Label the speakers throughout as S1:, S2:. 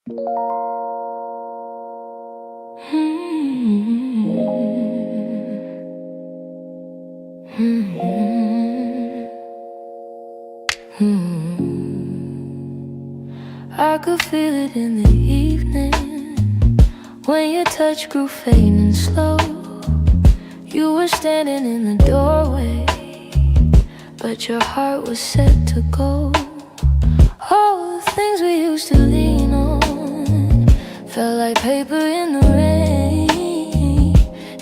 S1: I could feel it in the evening when your touch grew faint and slow. You were standing in the doorway, but your heart was set to go. All the things we used to lean on felt like paper in the rain,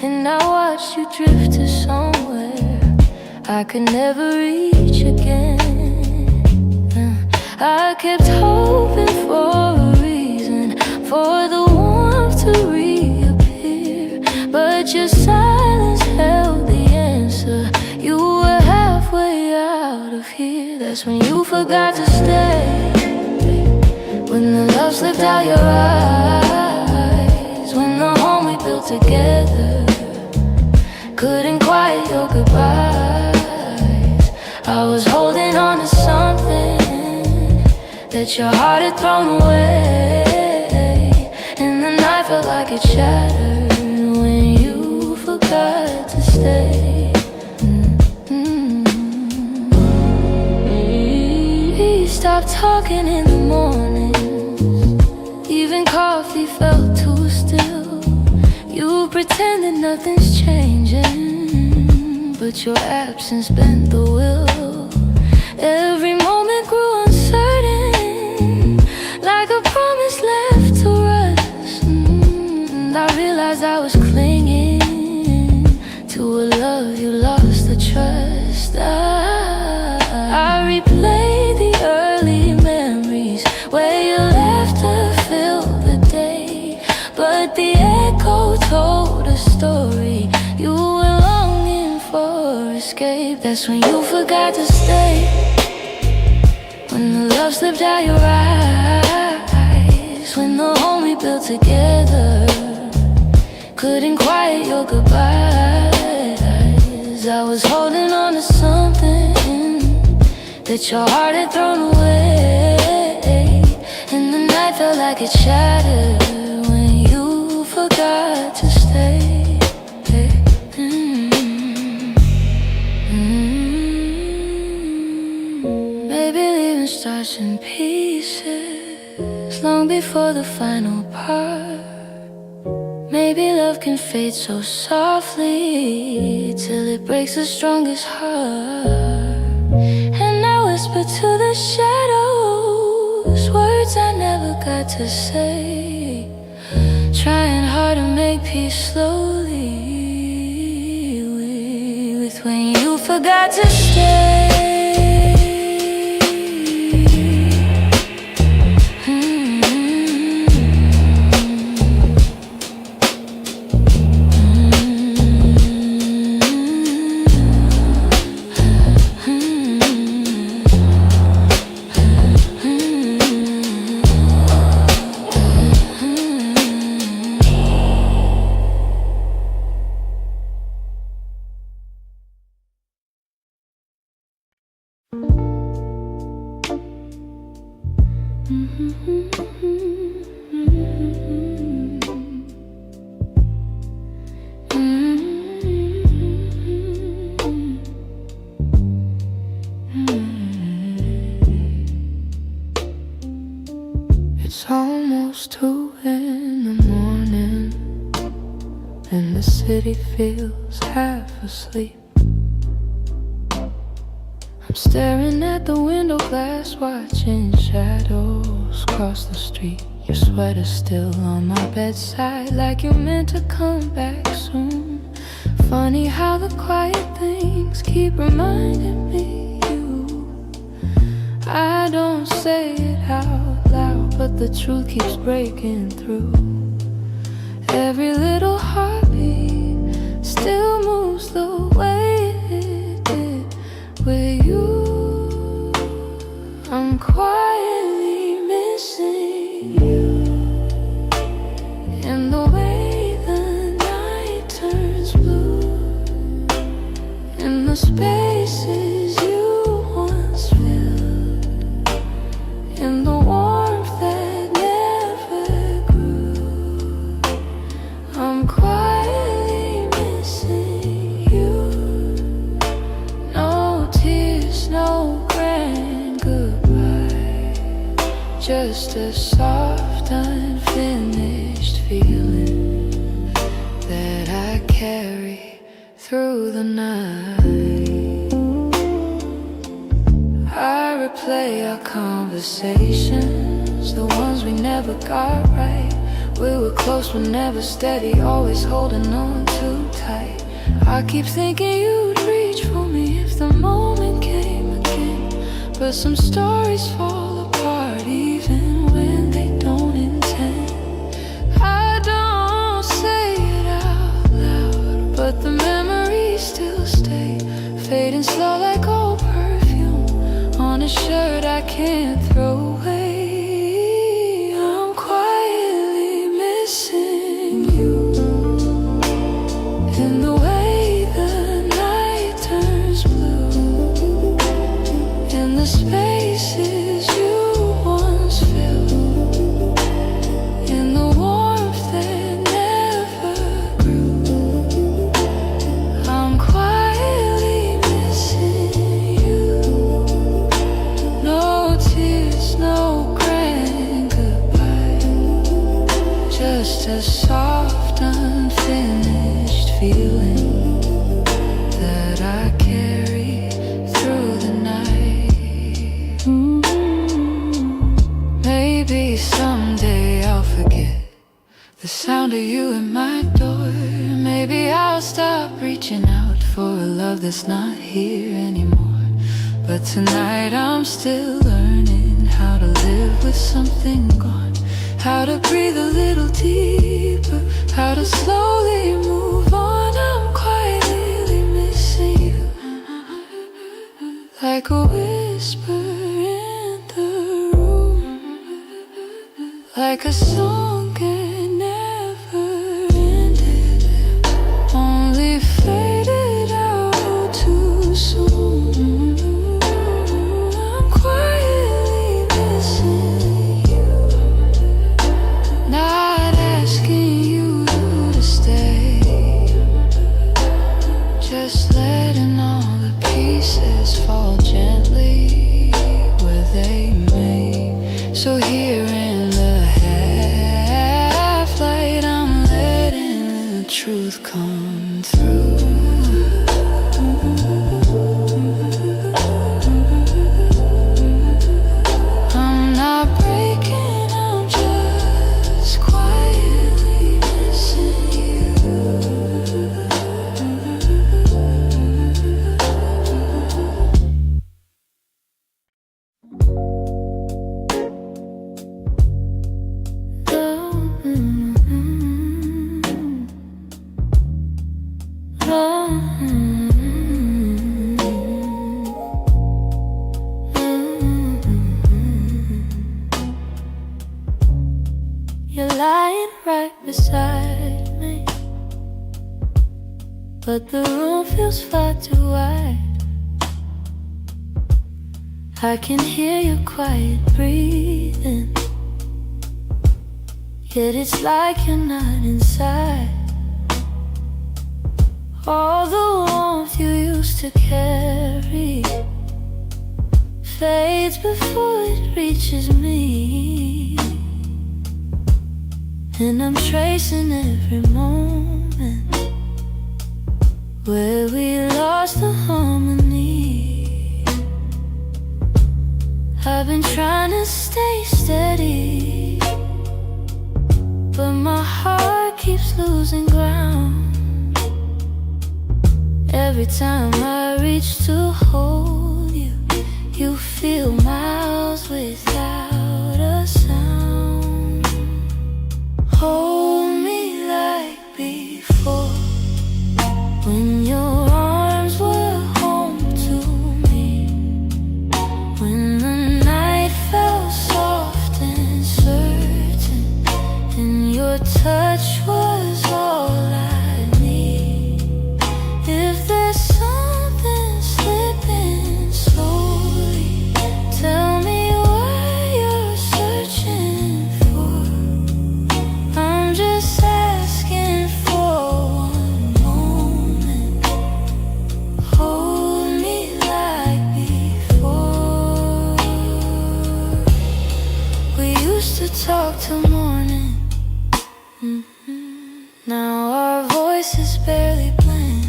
S1: and I watched you drift to somewhere I could never reach again. I kept hoping for a reason for the warmth to reappear, but your silence held the answer. You were halfway out of here. That's when you forgot to stay, when the love slipped out your eyes, when the home we built together couldn't quiet your goodbyes. I was holding on to something that your heart had thrown away, and the night felt like it shattered when you forgot to stay. We stopped talking in the mornings, even coffee felt too still. You pretended nothing's changing, but your absence bent the will. Every moment grew uncertain, like a promise left to rust. And I realized I was clinging to a love you lost the trust. I replayed the early memories where your laughter filled the day, but the echo told a story. You were longing for escape. That's when you forgot to stay, when the love slipped out your eyes, when the home we built together couldn't quiet your goodbyes. I was holding on to something that your heart had thrown away, and the night felt like it shattered when you forgot to stay. Starts in pieces long before the final part. Maybe love can fade so softly till it breaks the strongest heart. And I whisper to the shadows words I never got to say, trying hard to make peace slowly with when you forgot to stay. It's almost 2 in the morning, and the city feels half asleep. I'm staring at the window glass, watching shadows cross the street. Your sweater's still on my bedside, like you're meant to come back soon. Funny how the quiet things keep reminding me you. I don't say it out loud, but the truth keeps breaking through. Every little heartbeat still moves the way it did with you. I'm quietly missing you, and the way the night turns blue, and the spaces you once filled, and the warmth that never a soft, unfinished feeling that I carry through the night. I replay our conversations, the ones we never got right. We were close but never steady, always holding on too tight. I keep thinking you'd reach for me if the moment came again, but some stories fall apart even when they don't intend. I don't say it out loud, but the memories still stay, fading slow like old perfume on a shirt I can't throw away. I'm quietly missing you, in the way the night turns blue, in the spaces you once filled, in the warmth that never grew. I'm quietly missing you. No tears, no grand goodbye, just a soft, unfinished feeling that I carry through the night. Maybe someday I'll forget the sound of you at my door. Maybe I'll stop reaching out for a love that's not here anymore. But tonight I'm still learning how to live with something gone, how to breathe a little deeper, how to slowly move on. I'm quietly missing you, like a whisper in the room, like a song that never ended, only faded out too soon. I'm quietly missing you, not asking you to stay, just letting all the pieces fall gently where they may. So here in the half light, I'm letting the truth come through. I'm not breaking, I'm just quietly missing you. You're lying right beside me, but the room feels far too wide. I can hear your quiet breathing, yet it's like you're not inside. All the warmth you used to carry fades before it reaches me, and I'm tracing every moment where we lost the harmony. I've been trying to stay steady, but my heart keeps losing ground. Every time I reach to hold you, you feel miles without a sound. Hold me like before, when your arms were home to me, when the night felt soft and certain, and your touch was all I need. If there's something slipping slowly, tell me what you're searching for. I'm just asking for one moment. Hold me like before. We used to to talk till morning. Now our voices barely blend.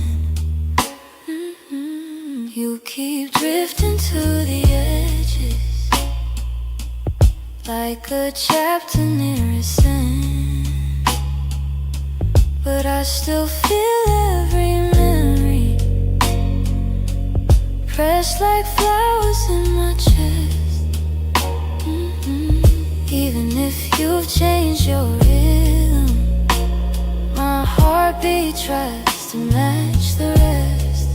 S1: You keep drifting to the edges, like a chapter near its end. But I still feel every memory, pressed like flowers in my chest. Even if you've changed your rhythm, my heartbeat tries to match the rest.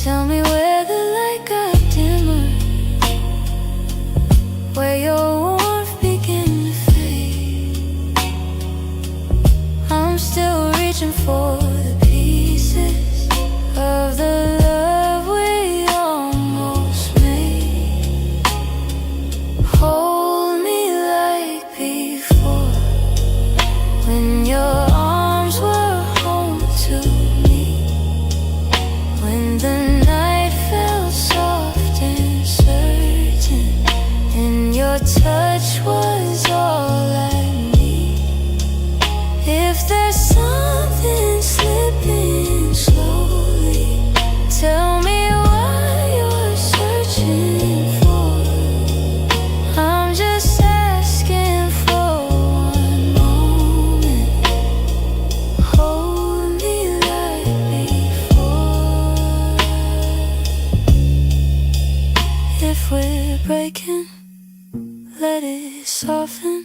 S1: Tell me where the light got dimmer, where your warmth began to fade. I'm still reaching for the pieces of the love we almost made. Hold me like before, when your arms were home to me, when the night felt soft and certain, and your touch was all I need. If there's something slipping slowly, tell me what you're searching for. I'm just asking for one moment. Hold me like before. If we're breaking, let it soften.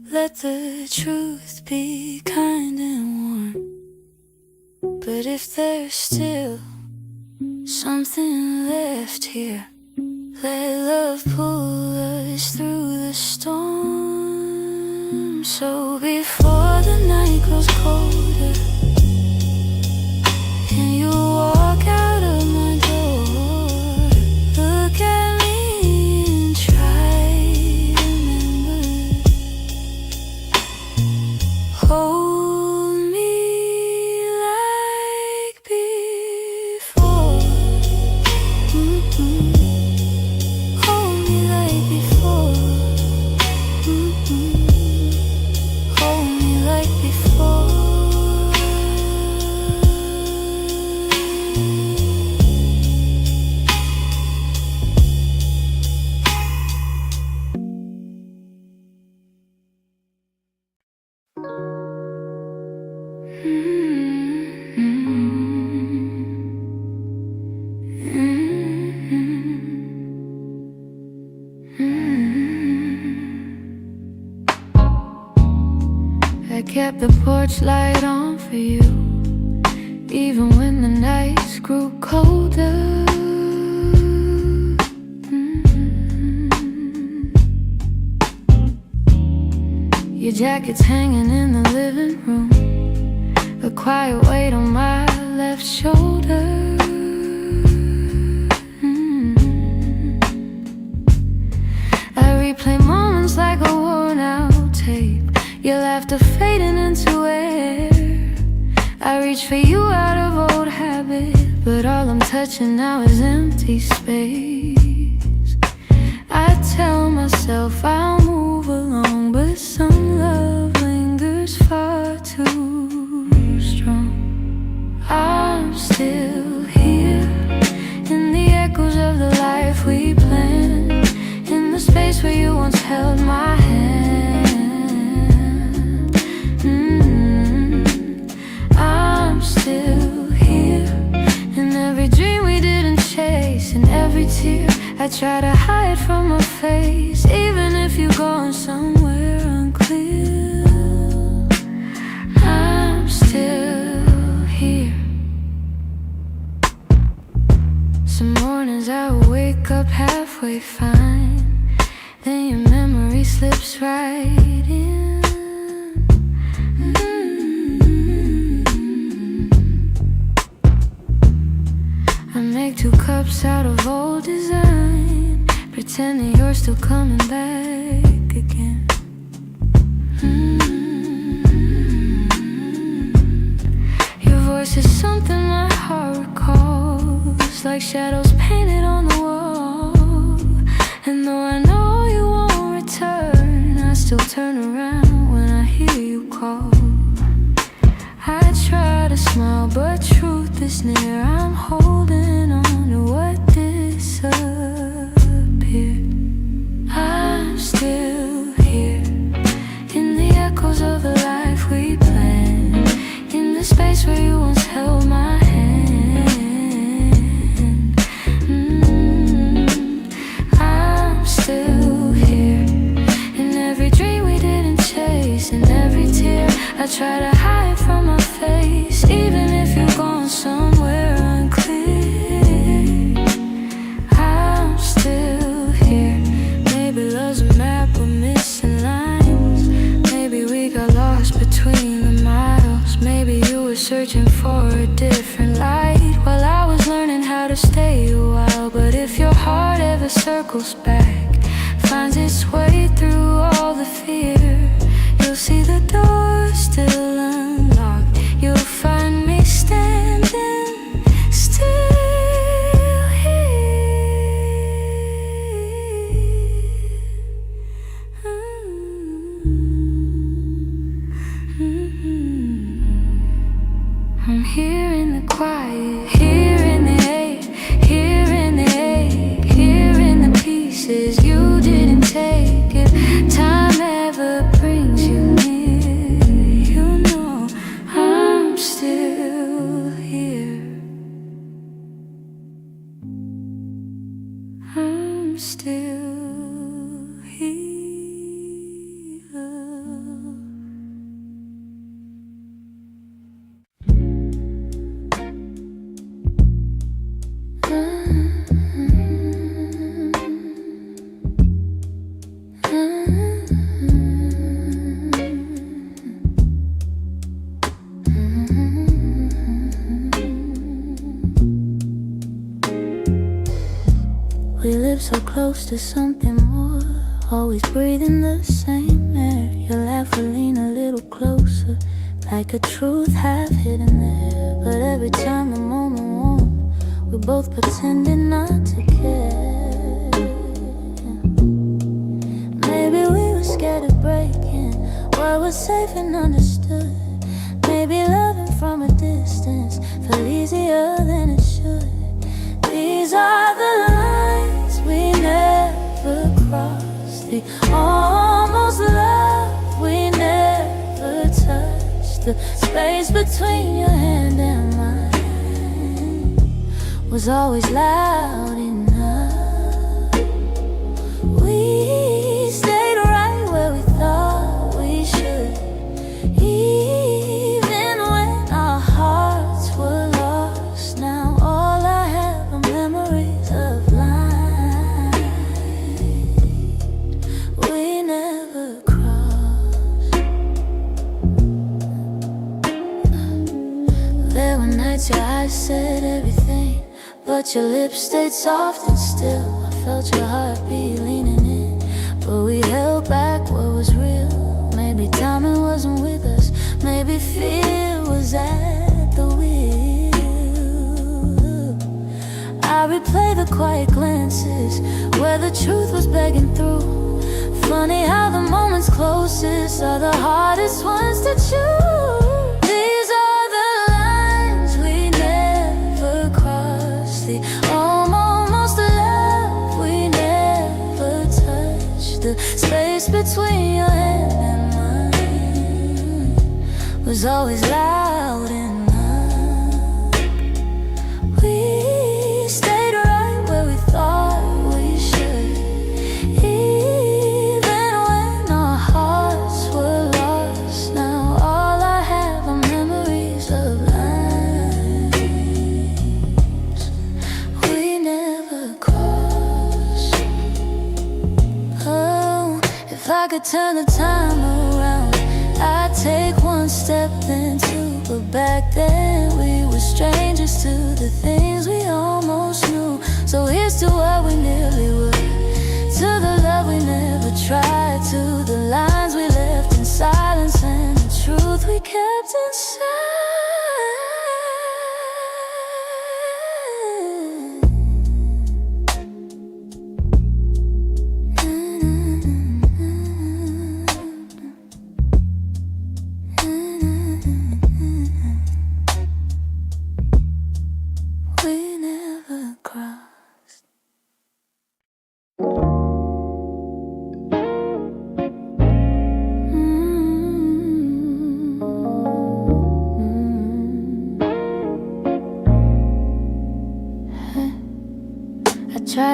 S1: Let the truth be kind and warm. But if there's still something left here, let love pull us through the storm. So before the night grows colder and you walk out of my door, look at me and try to remember. Hold me like before. Hold me like before. Hold me like before. I kept the porch light on for you, even when the nights grew colder. Your jacket's hanging in the living room, a quiet weight on my left shoulder. I replay moments like a worn out tape, your laughter fading into air. I reach for you out of old habit, but all I'm touching now is empty space. I tell myself I'll move along, but some love lingers far too strong. I'm still here in the echoes of the life we planned, in the space where you once held my hand. I'm still here in every dream we didn't chase, in every tear I try to hide from my face. Even if you're going somewhere unclear, I'm still here. Some mornings I wake up halfway fine, then your memory slips right in. I make 2 cups out of old design, pretending you're still coming back again. Your voice is something my heart recalls, like shadows painted on the wall. And though I know still turn around when I hear you call. I try to smile, but truth is near. I'm holding on to what disappeared. I'm still here, in the echoes of the life we planned, in the space where you once held my hand. I'm still here, in every dream we didn't chase, in every tear I try to hide from my face, even if you're gone somewhere unclear. I'm still here. Maybe love's a map with missing lines. Maybe we got lost between the miles. Maybe you were searching for a different light while I was learning how to stay a while. But if your heart ever circles back, finds its way through all the fear, you'll see the door still unlocked. You'll find me standing still here. I'm here in the quiet, here in the ache, here in the ache, here in the pieces you didn't take. If time ever brings you near, you know I'm still here. I'm still here. We live so close to something more, always breathing the same air. Your laugh will lean a little closer, like a truth half hidden there. But every time the moment won't, we're both pretending not to care. Maybe we were scared of breaking what was safe and understood. Maybe loving from a distance felt easier than it should. These are the lines we never crossed, the almost love we never touched. The space between your hand and mine was always loud enough. We stayed right where we thought we should, even when our hearts were lost. Now all I have are memories of lines we never crossed. There were nights your eyes said everything, but your lips stayed soft and still. I felt your heartbeat leaning in, but we held back what was real. Maybe timing wasn't with us, maybe fear was at the wheel. I replay the quiet glances where the truth was begging through. Funny how the moments closest are the hardest ones to choose. These are the lines we never crossed, the almost love we never touched. The space between your hand and mine was always loud enough. We stayed right where we thought we should, even when our hearts were lost. Now all I have are memories of lines we never crossed. Oh, if I could turn the time around, I'd take one step then two. But back then we were strangers to the things we almost knew. So here's to what we nearly were, to the love we never tried, to the lines we left in silence and the truth we kept inside.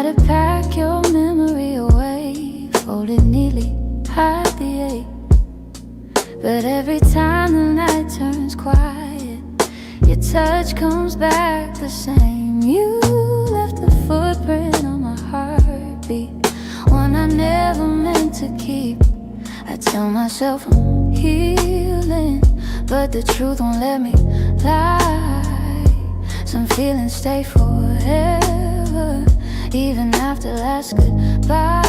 S1: try to pack your memory away, fold it neatly, hide the ache. But every time the night turns quiet, your touch comes back the same. You left a footprint on my heartbeat, one I never meant to keep. I tell myself I'm healing, but the truth won't let me lie. Some feelings stay forever, even after last goodbye.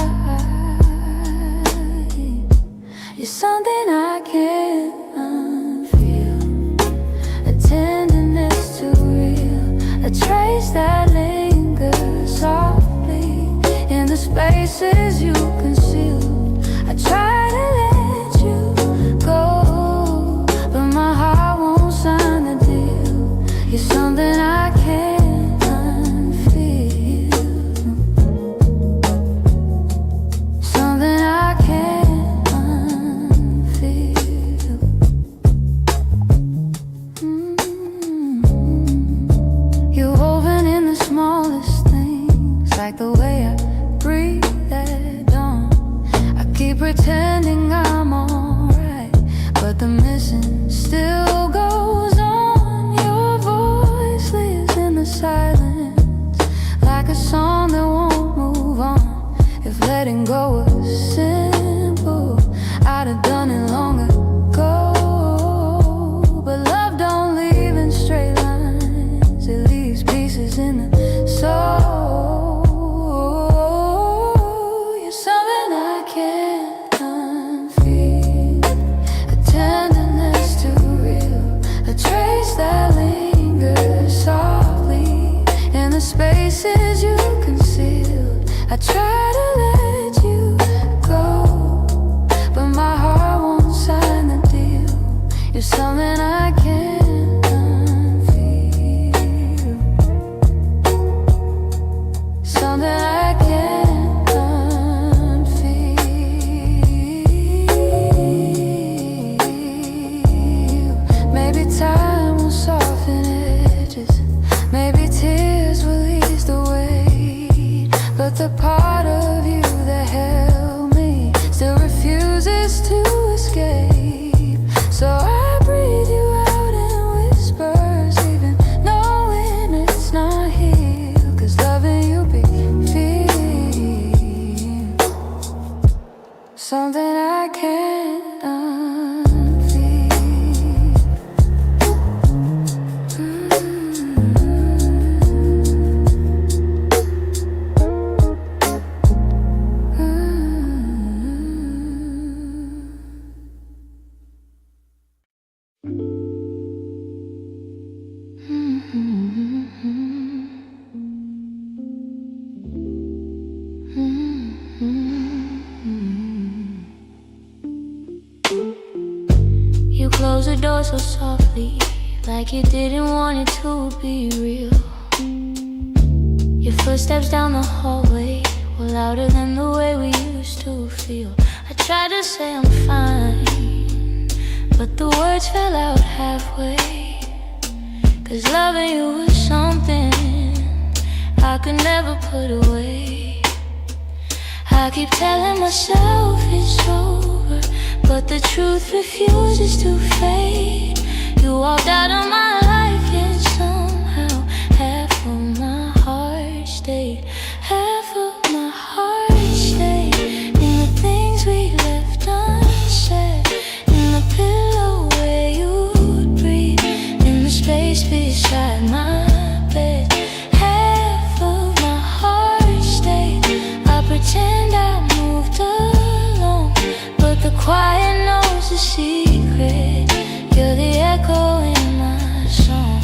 S1: You're something I can't unfeel, a tenderness too real, a trace that lingers softly in the spaces you conceal. I try to let you go, but my heart won't sign the deal. You're something I can't unfeel, something I can't unfeel. You're woven in the smallest things, like the way I breathe at dawn. I keep pretending I'm alright, but the missing still goes on. Your voice lives in the silence, like a song that won't move on. If letting go was simple, I'd have done it long ago. But love don't leave in straight lines, it leaves pieces in the soul. You're something I can't unfeel, a tenderness too real, a trace that lingers softly in the spaces you concealed. I try to let you go, but my heart won't sign the deal. You're something I can't unfeel, something I can't unfeel. Maybe time will soften edges, maybe tears will ease the weight, but the part of you that held me still refuses to escape. So I breathe you out in whispers, even knowing it's not here, 'cause loving you be feel something I can't unfeel. You closed the door so softly, like you didn't want it to be real. Your footsteps down the hallway were louder than the way we used to feel. I tried to say I'm fine, but the words fell out halfway. 'Cause loving you was something I could never put away. I keep telling myself it's over, but the truth refuses to fade. You walked out of my life, yet somehow half of my heart stayed. Half of my heart stayed in the things we left unsaid, in the pillow where you'd breathe, in the space beside my bed. Half of my heart stayed. I pretend I moved along, but the quiet knows the secret. You're the echo in my song.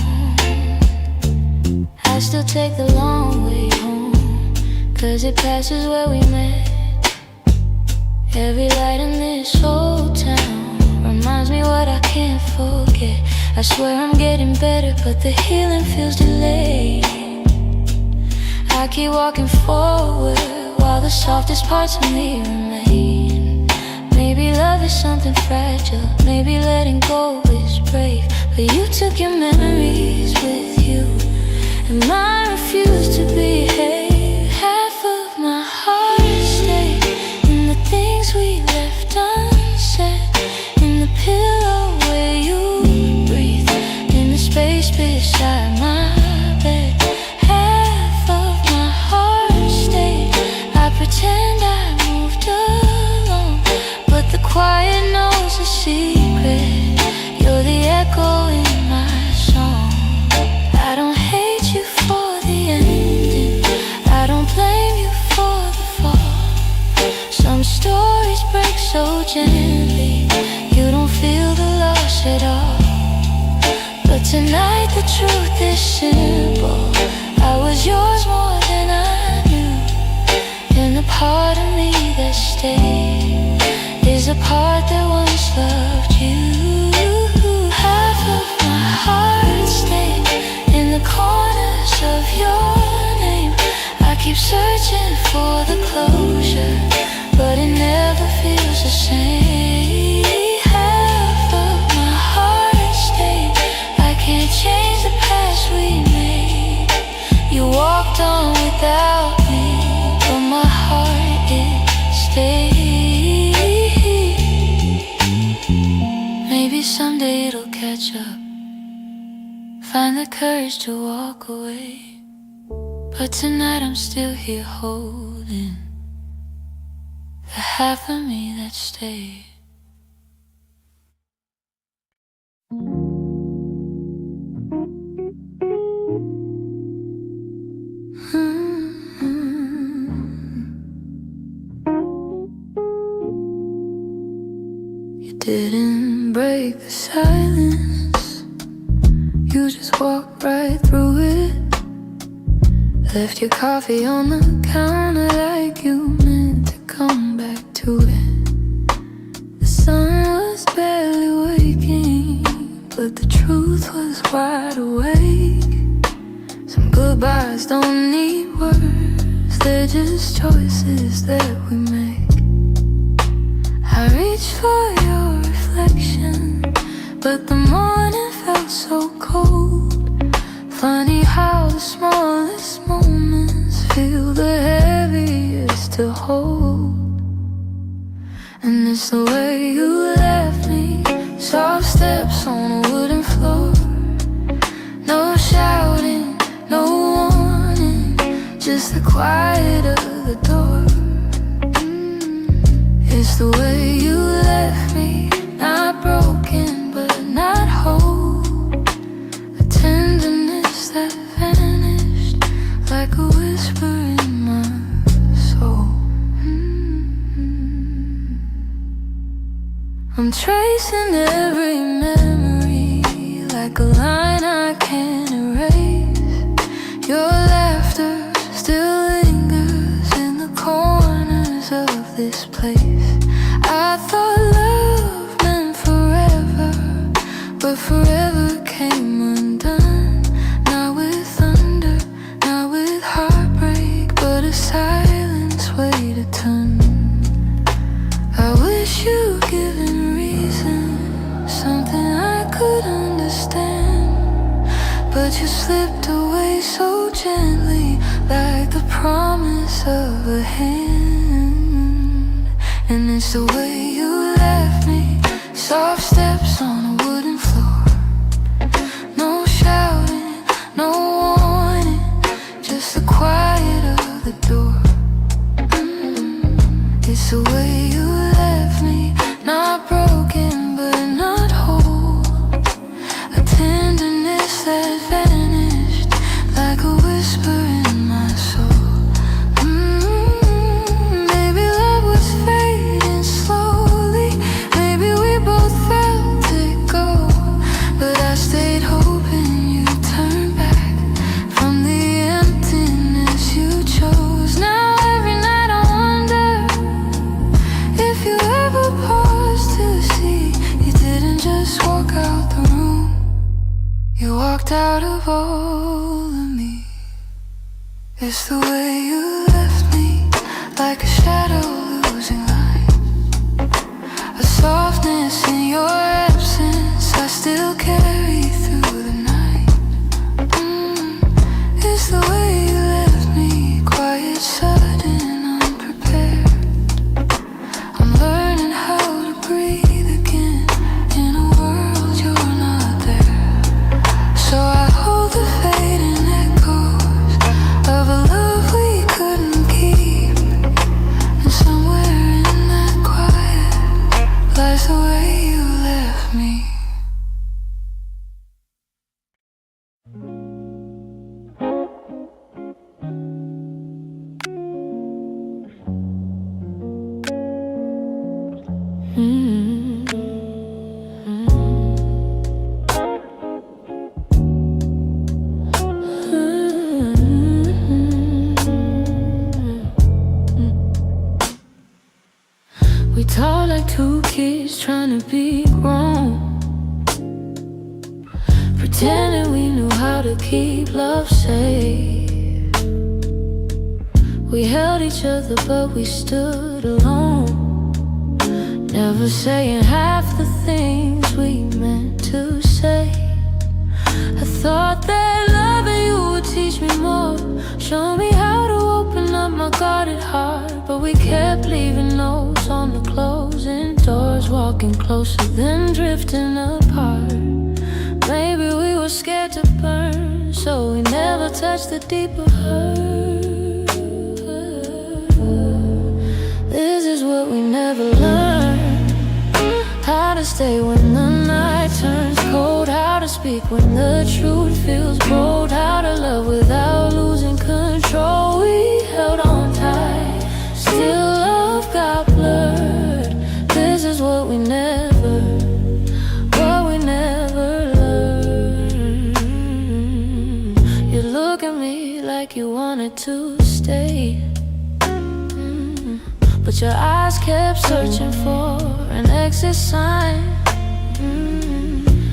S1: I still take the long way home, 'cause it passes where we met. Every light in this old town reminds me what I can't forget. I swear I'm getting better, but the healing feels delayed. I keep walking forward while the softest parts of me remain. Maybe love is something fragile, maybe letting go is brave, but you took your memories with you, and mine refused to behave. Half left unsaid. In the pillow where you breathe, in the space beside my bed. Half of my heart stayed. I pretend I moved along, but the quiet knows a secret. You're the echo in my song. I don't hate you for the ending, I don't blame you for the fall. Some stories break so gently, you don't feel the loss at all. But tonight the truth is simple, I was yours more than I knew. And the part of me that stayed is a part that once loved you. Half of my heart stayed in the corners of your name. I keep searching for the closure, but it never feels the same. Half of my heart stayed. I can't change the past we made. You walked on without me, but my heart, it stayed. Maybe someday it'll catch up, find the courage to walk away. But tonight I'm still here holding the half of me that stayed. You didn't break the silence, you just walked right through it. Left your coffee on the counter like you meant to come back to it. The sun was barely waking, but the truth was wide awake. Some goodbyes don't need words, they're just choices that we make. I reached for your reflection, but the morning felt so cold. Funny how the smallest moments feel the heaviest to hold. And it's the way you left me, soft steps on a wooden floor. No shouting, no warning, just the quiet of the door. It's the way you left me, not broken but not whole. A tenderness that vanished like a whisper in my soul. I'm tracing every memory like a line I can't erase. Your laughter still lingers in the corners of this place. I thought love meant forever, but forever came undone. Not with thunder, not with heartbreak, but a silence way to turn. I wish you'd given reason, something I could understand, but you slipped away so gently, like the promise of a hand. And it's the way you left me, soft steps on a wooden floor. No shouting, no warning, just the quiet of the door. It's the way you left me, not broken but not whole. A tenderness that vanished like a whisper in my soul. Maybe love was fading slowly, maybe we both felt it go, but I stayed hoping you'd turn back from the emptiness you chose. Now every night I wonder if you ever paused to see you didn't just walk out the room, you walked out of all of me. It's the way you left me, like a shadow losing light. A softness in your absence I still carry through the night. It's the way you left me, quiet, sudden, unprepared. I'm learning the way you left me. We talk like two kids trying to be grown, pretending we knew how to keep love safe. We held each other but we stood alone, never saying half the things we meant to say. I thought that loving you would teach me more, show me how to open up my guarded heart. But we kept leaving notes on the closing doors, walking closer then drifting apart. Maybe we were scared to burn, so we never touched the deeper hurt. This is what we never learned, how to stay when the night turns cold, how to speak when the truth feels bold, how to love without losing control. We held on tight, still love got blurred. This is what we never learned. You look at me like you wanted to stay, but your eyes kept searching for an exit sign.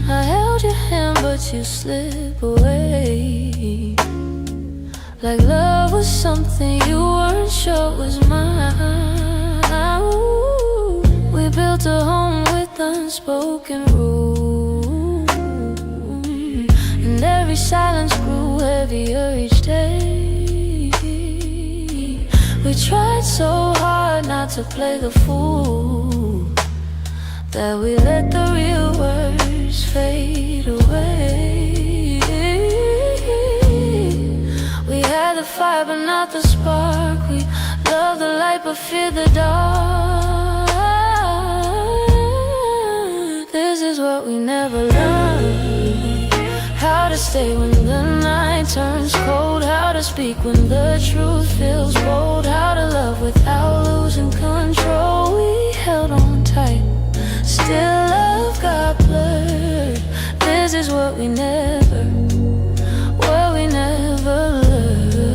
S1: I held your hand but you slip away, like love was something you weren't sure was mine. Ooh, we built a home with unspoken rules, and every silence grew heavier each day. We tried so hard not to play the fool, that we let the real words fade away. We had the fire but not the spark, we loved the light but feared the dark. This is what we never learned, how to stay when the night turns cold, how to speak when the truth feels bold, how to love without losing control. We held on tight, still love got blurred. This is what we never learned.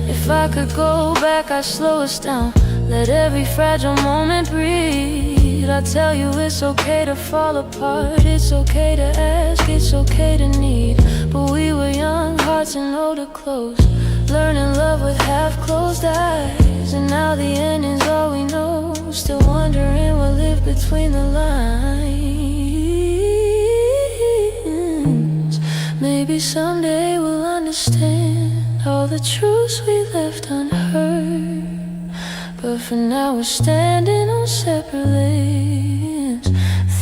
S1: If I could go back, I'd slow us down, let every fragile moment breathe. I'd tell you it's okay to fall apart, it's okay to ask, it's okay to need. But we were young, hearts and older clothes, learning love with half-closed eyes. And now the ending's all we know, still wondering what lived between the lines. Maybe someday we'll understand all the truths we left unheard, but for now we're standing on separate lanes,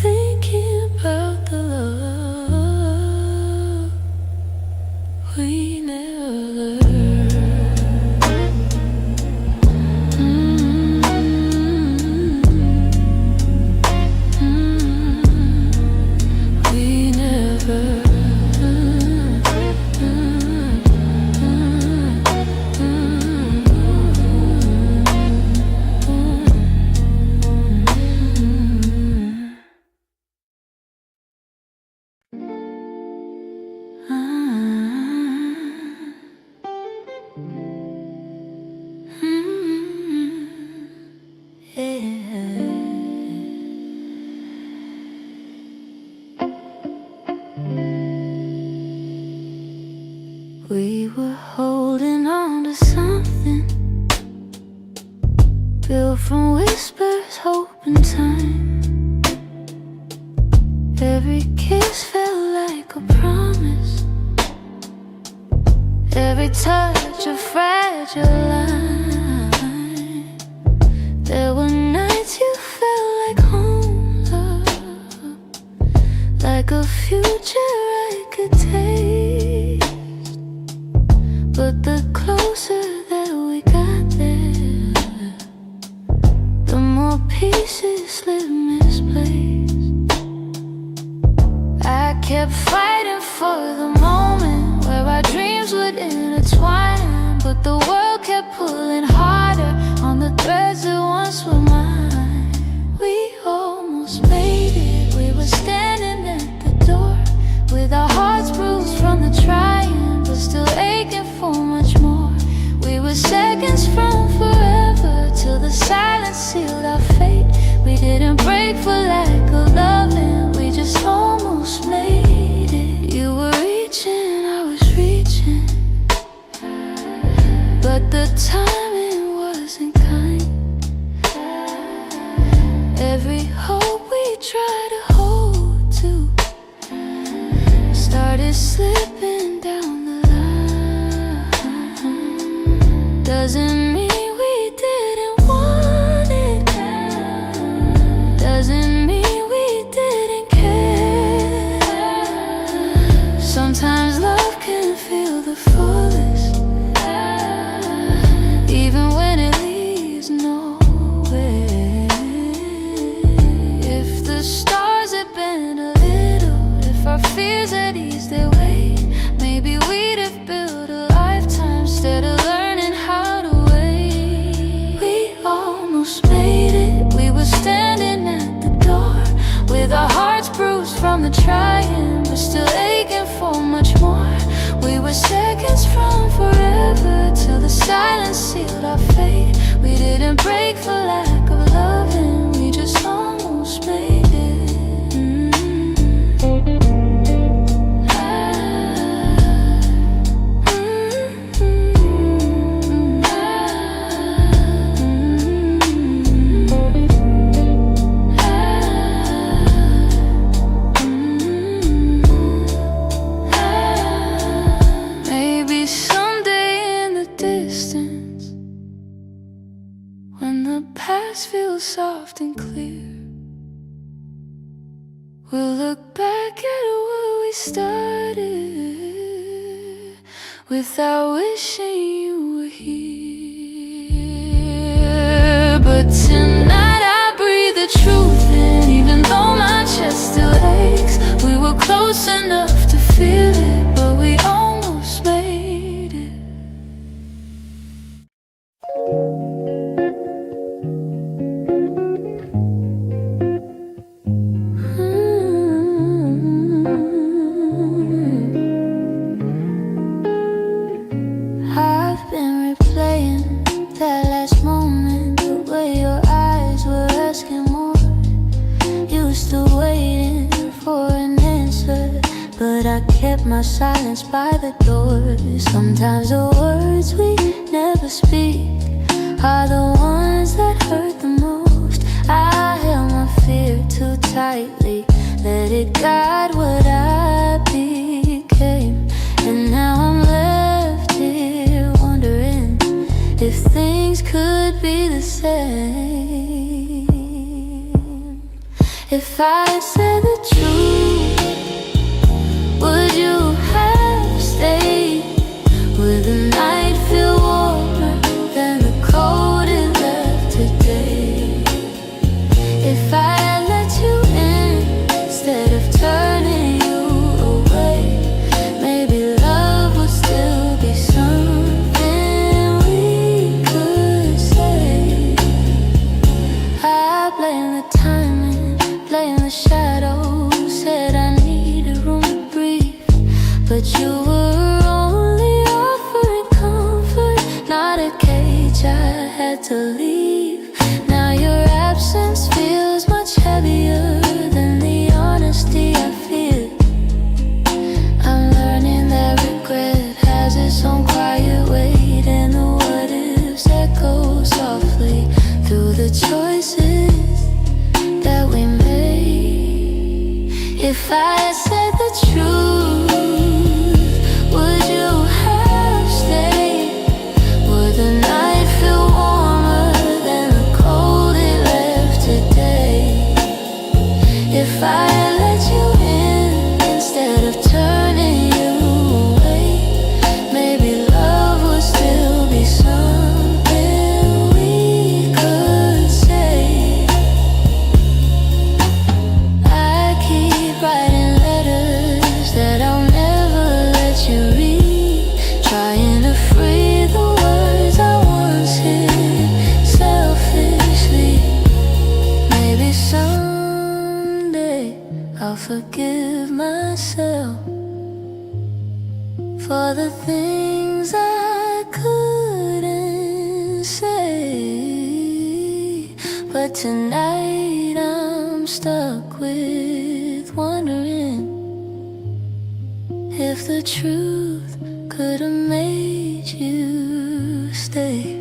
S1: thinking about the love we never learned. We never. We were holding on to something built from whispers, hope and time. Every kiss felt like a promise, every touch a fragile line. There were nights you felt like home, love, like a future I could taste. But the closer that we got there, the more more pieces slip misplaced. I kept fighting for the moment where our dreams would intertwine, but the world kept pulling harder on the threads that once were mine. We almost made it. We were standing at the door with our hearts bruised from the trying, but still aching for much more. We were seconds from forever till the silence sealed our fate. We didn't break for lack of loving, we just almost made it. You were reaching, I was reaching, but the timing wasn't kind. Every hope we tried to hold to started slipping down the line. Doesn't mean we didn't want it, doesn't mean we didn't care. Sometimes love can feel the fullest, even when it leaves nowhere. If the stars had been a little, if our fears had eased their weight, maybe we'd have built a lifetime instead of learning how to wait. We almost made it. We were standing at the door with our hearts bruised from the trying, but still aching for much more. We were seconds from forever till the silence sealed our fate. We didn't break for lack of loving, we just almost made it. Maybe someday in the distance, when the past feels soft and clear, we'll look back at where we started without wishing you were here. But tonight I breathe the truth in, even though my chest still aches. We were close enough to feel it, but we almost made it. I've been replaying that last moment, the way your eyes were asking more. You still waiting for an answer, but I kept my silence by the door. Sometimes the words we never speak are the ones that hurt the most. I held my fear too tightly, let it guide what I became. And now I'm left here wondering if things could be the same. If I said the truth, would you have stayed? Would the night feel warmer than the cold it left today? If I had let you in instead of turning you away, maybe love would still be something we could say. I blame the timing, blame the shadows, said I needed room to breathe, but you were only offering comfort, not a cage I had to leave. Now your absence feels much heavier than the honesty I feel. I'm learning that regret has its own quiet weight, and the what ifs echo softly through the choices that we made. If I said the truth, would you have stayed? Would the night feel warmer than the cold it left today? If I had let you in instead of turning you away, maybe love would still be something we could say. forgive myself for the things I couldn't say. But tonight I'm stuck with wondering if the truth could have made you stay.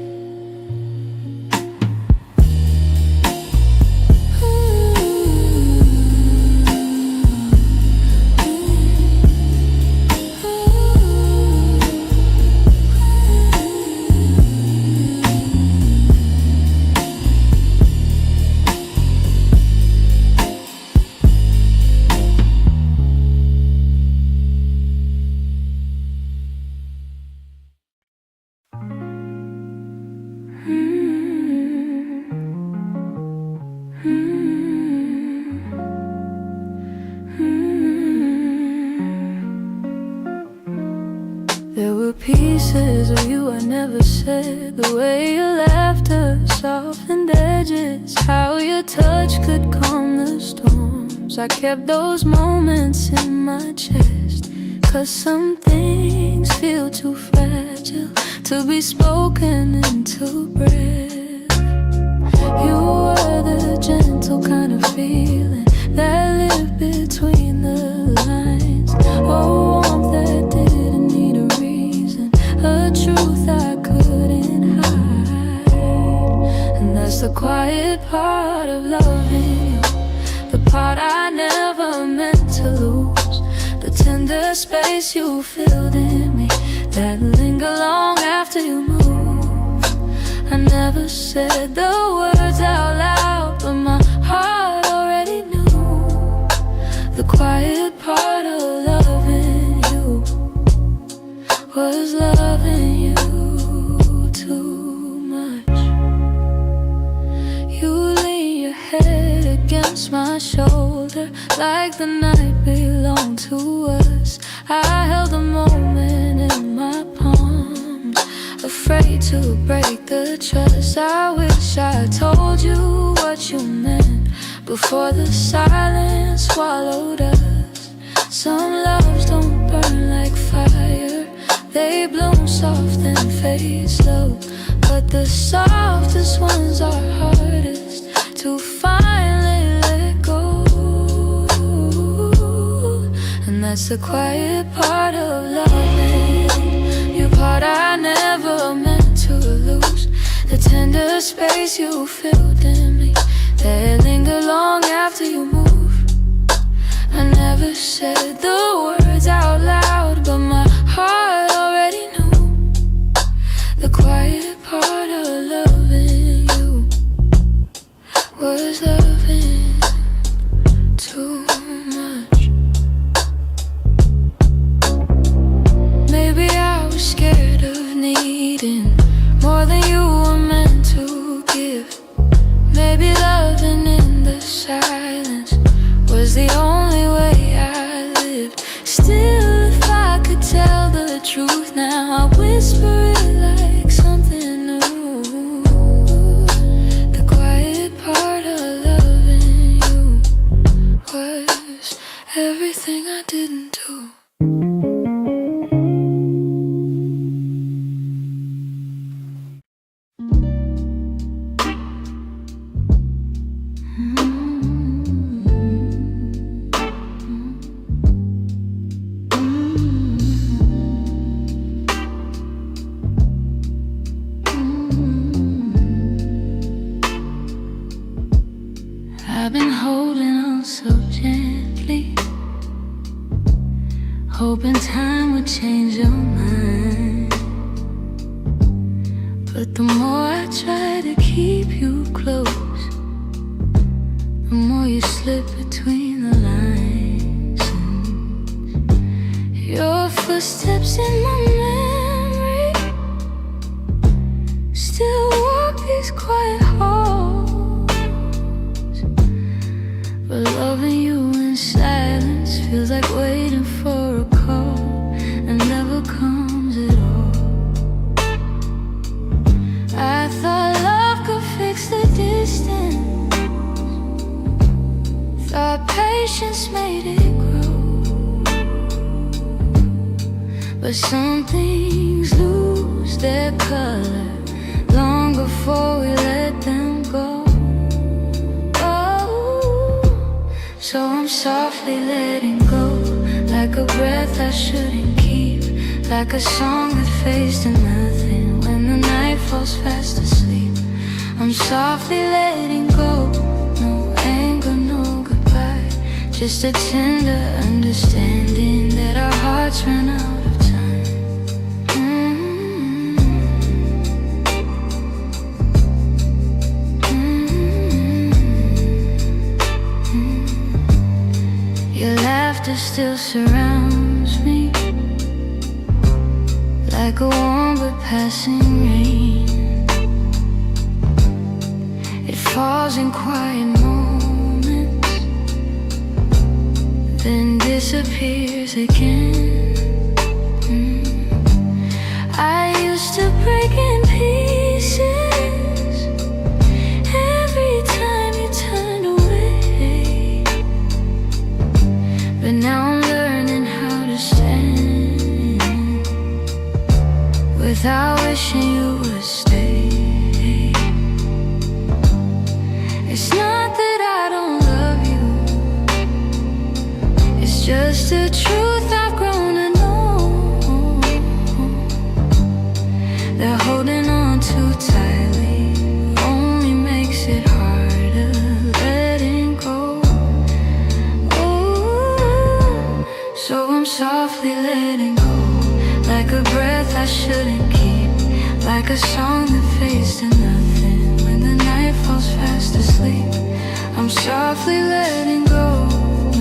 S1: There were pieces of you I never said. The way your laughter softened edges, how your touch could calm the storms. I kept those moments in my chest, 'cause some things feel too fragile to be spoken into breath. You were the gentle kind of feeling that lived between the lines. Oh, warmth that didn't need a reason, a truth I couldn't hide. And that's the quiet part of loving you, the part I never meant to lose. The tender space you filled in me that linger long after you move. I never said the words out loud, but my heart already knew. The quiet part of loving you was loving you too much. You lean your head against my shoulder like the night belonged to us. I held the moment in my palms, afraid to break the trust. I wish I told you what you meant before the silence swallowed us. Some loves don't burn like fire, they bloom soft and fade slow. But the softest ones are hardest to finally let go. And that's the quiet part of loving, your part I never meant to lose. The tender space you filled in me that linger long after you move. I never said the words out loud, but my heart already knew. The quiet part of loving you was loving too much. Maybe I was scared of needing more than you were meant to give. Maybe loving in the silence was the only way I lived. Still, if I could tell the truth now, I'd whisper it like something new. The quiet part of loving you was everything I didn't do. I've been holding on so gently, hoping time would change your mind. But the more I try to keep you close, the more you slip between the lines. Your footsteps in my memory still walk these quiet halls. But loving you in silence feels like waiting for a call and never comes at all. I thought love could fix the distance, thought patience patience made it grow. But some things lose their color long before we let them go. Oh, so I'm softly letting go, like a breath I shouldn't keep, like a song that fades to nothing when the night falls fast asleep. I'm softly letting go, no anger, no goodbye, just a tender understanding that our hearts ran out of time. Your laughter still surrounds me, like a warm but passing rain. It falls in quiet moments, then disappears again. I used to break in pieces every time you turned away, but now I'm learning how to stand without wishing you would stay. It's not that I don't love you, it's just the truth I've grown to know, that holding on too tightly only makes it harder letting go. Ooh, so I'm softly letting go, like a breath I shouldn't keep, like a song that fades to nothing when the night falls fast asleep. I'm softly letting go,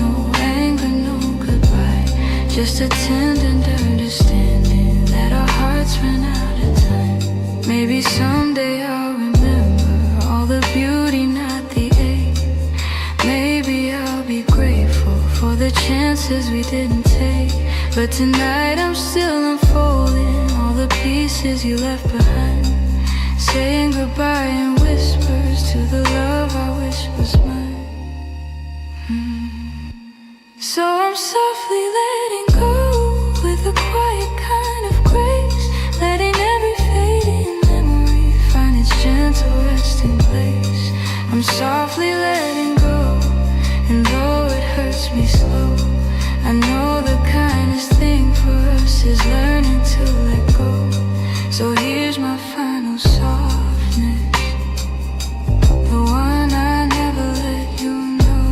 S1: no anger, no goodbye, just a tender understanding that our hearts ran out of time. Maybe someday I'll remember all the beauty, not the ache. Maybe I'll be grateful for the chances we didn't take, but tonight I'm still unfolding all the pieces you left behind, saying goodbye in whispers to the love I wish was mine. So I'm softly letting go with a quiet kind of grace, letting every fading memory find its gentle resting place. I'm softly letting go, and though it hurts me slow, I know the kindest thing for us is learning to let go. So here's my final softness, the one I never let you know.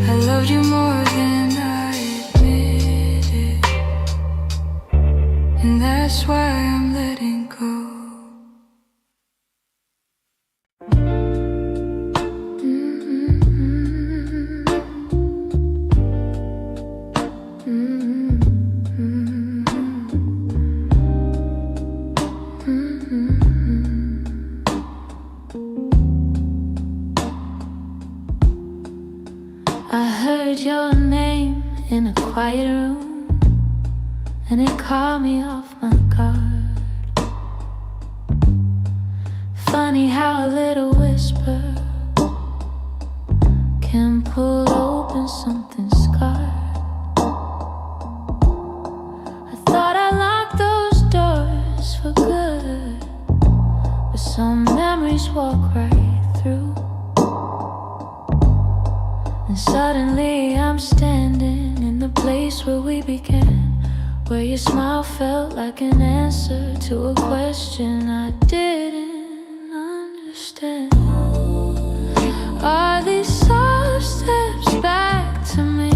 S1: I loved you more than I admitted, and that's why I'm letting go. I heard your name in a quiet room, and it caught me off my guard. Funny how a little whisper can pull open something scarred. I thought I locked those doors for good, but some memories walk right through. And suddenly I'm standing in the place where we began, where your smile felt like an answer to a question I didn't understand. Are these soft steps back to me,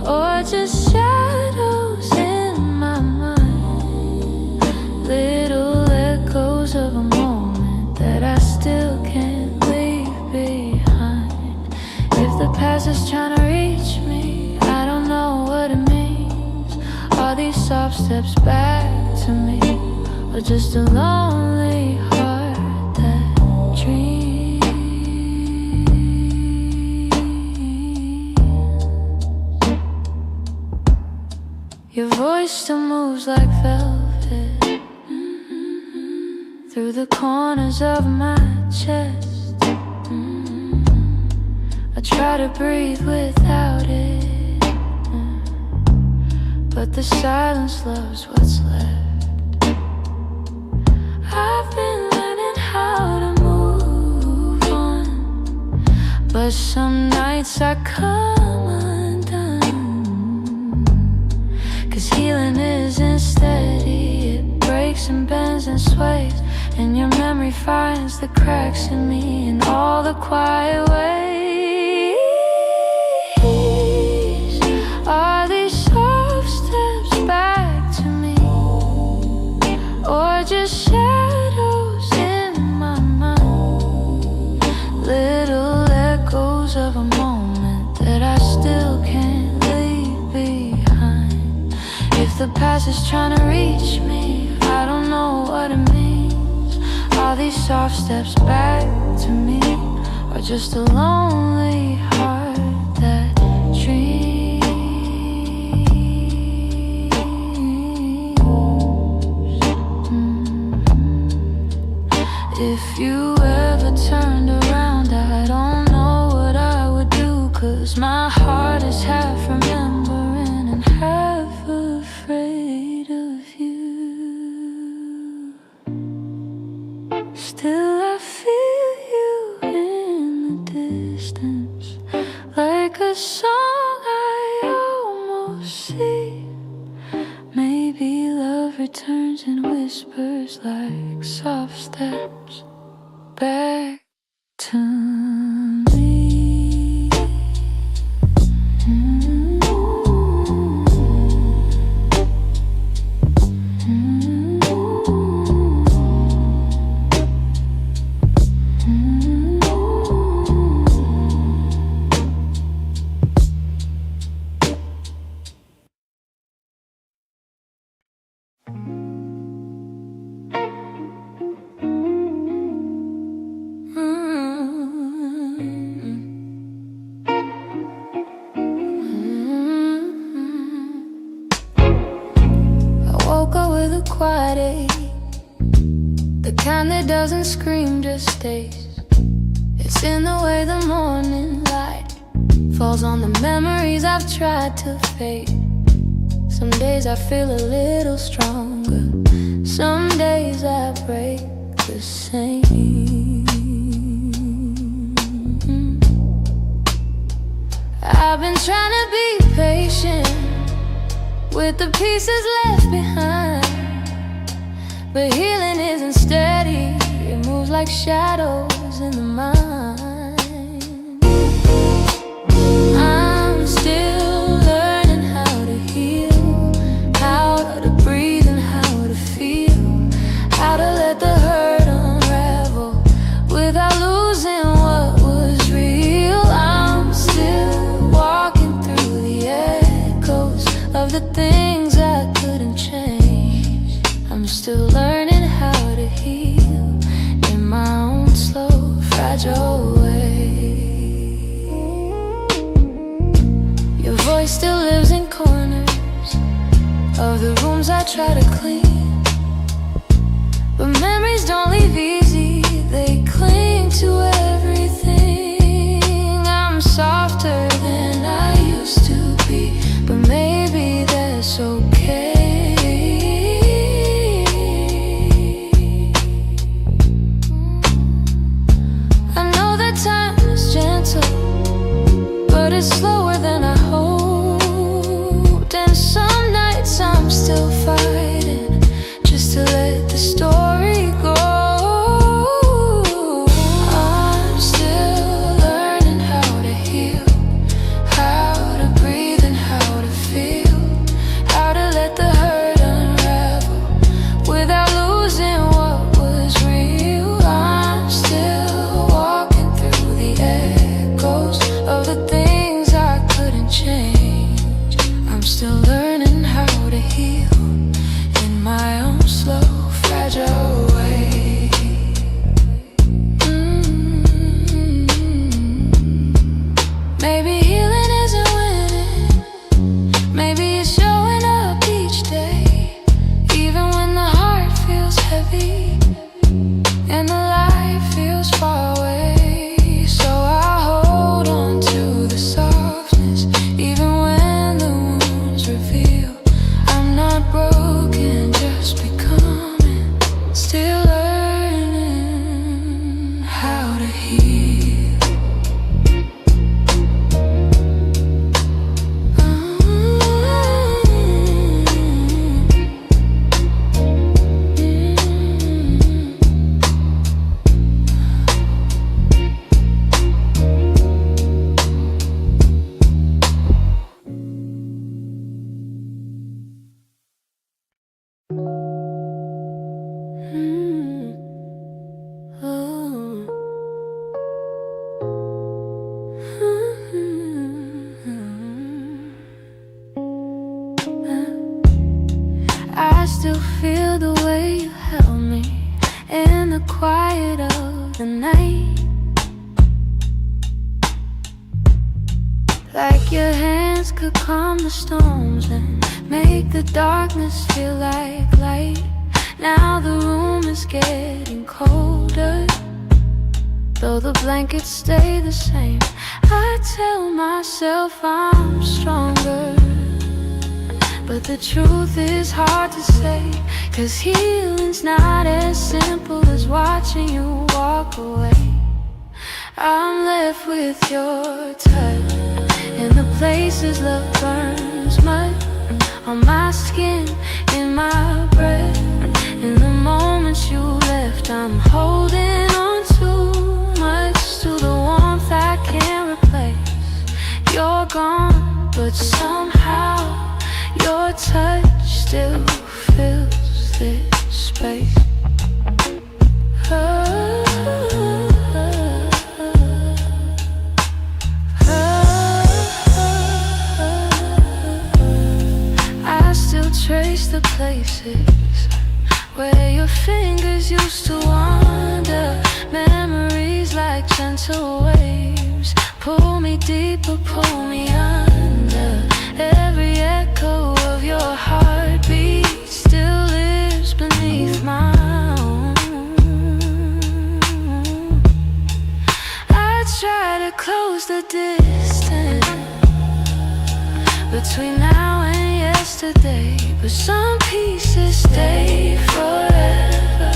S1: or just shadows in my mind? Little echoes of a moment that I still can't leave behind. If the past is trying to reach me, I don't know what it means. Are these soft steps back to me, or just a lonely heart that dreams? Your voice still moves like velvet through the corners of my chest. try to breathe without it, but the silence loves what's left. I've been learning how to move on, but some nights I come undone. 'Cause healing isn't steady, it breaks and bends and sways, and your memory finds the cracks in me in all the quiet ways. Are these soft steps back to me, or just shadows in my mind? Little echoes of a moment that I still can't leave behind. If the past is trying to reach me, I don't know what it means. Are these soft steps back to me, or just a lonely heart that dreams? If you ever turned around, I don't know what I would do, 'cause my heart is half remembering and half afraid of you. Still I feel you in the distance, like a song I almost see. Maybe love returns and whispers like soft steps back to me. Quiet ache, the kind that doesn't scream, just stays. It's in the way the morning light falls on the memories I've tried to fade. Some days I feel a little stronger, some days I break the same. I've been trying to be patient with the pieces left behind, but healing isn't steady, it moves like shadows in the mind. I'm still learning how to heal, how to breathe and how to feel, how to let the hurt unravel without losing what was real. I'm still walking through the echoes of the things I couldn't change. I'm still learning how to heal in my own slow, fragile way. Your voice still lives in corners of the rooms I try to clean, but memories don't leave easy, they cling to everything. I'm softer than I used to be, but maybe that's okay. Time is gentle, but it's slower than I hoped. And some nights I'm still fighting just to let the story go. I'm still learning how to heal, how to breathe and how to feel, how to let the hurt unravel without losing what was real. I'm still walking echoes of the things I the night, like your hands could calm the storms and make the darkness feel like light. Now the room is getting colder, though the blankets stay the same. I tell myself I'm stronger, but the truth is hard to say, 'cause healing's not as simple as watching you walk away. I'm left with your touch in the places love burns mud, on my skin, in my breath. In the moments you left, I'm holding on too much to the warmth I can't replace. You're gone, but somehow your touch still fills this space. I still trace the places where your fingers used to wander. Memories like gentle waves pull me deeper, pull me under. Every echo of your heartbeat still lives beneath my own. I try to close the distance between now and yesterday, but some pieces stay forever,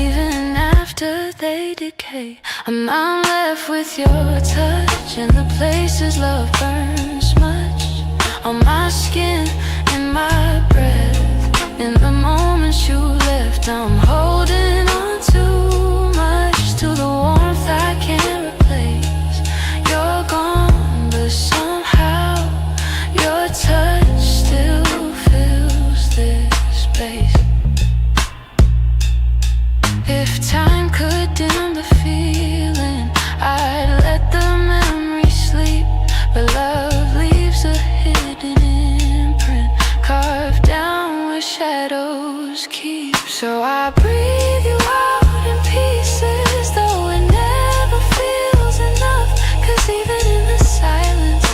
S1: even after they decay. I'm left with your touch in the places love burns much, on my skin, in my breath. In the moments you left, I'm holding on too much to the warmth I can't replace. You're gone, but somehow your touch still fills this space. If time could dim the feeling, I'd let the memory sleep, but love leaves a hidden imprint carved down where shadows keep. So I breathe you out in pieces, though it never feels enough, 'cause even in the silence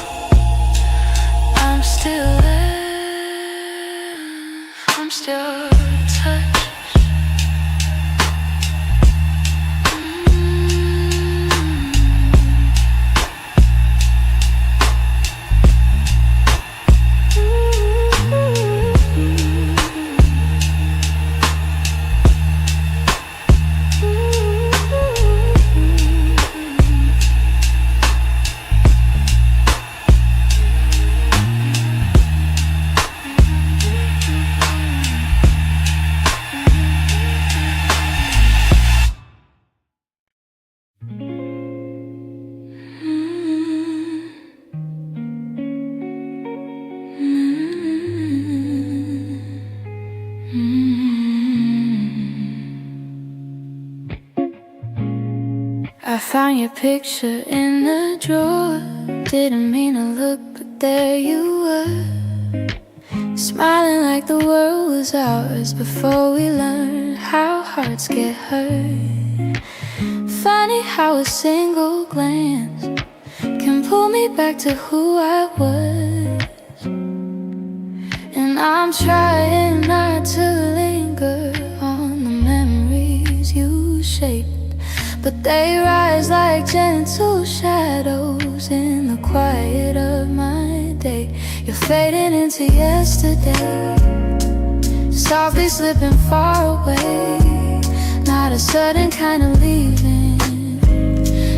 S1: I'm still there, I'm still touched. I found your picture in the drawer. Didn't mean to look, but there you were, smiling like the world was ours before we learned how hearts get hurt. Funny how a single glance can pull me back to who I was. And I'm trying not to linger on the memories you shaped, but they rise like gentle shadows in the quiet of my day. You're fading into yesterday, softly slipping far away. Not a sudden kind of leaving,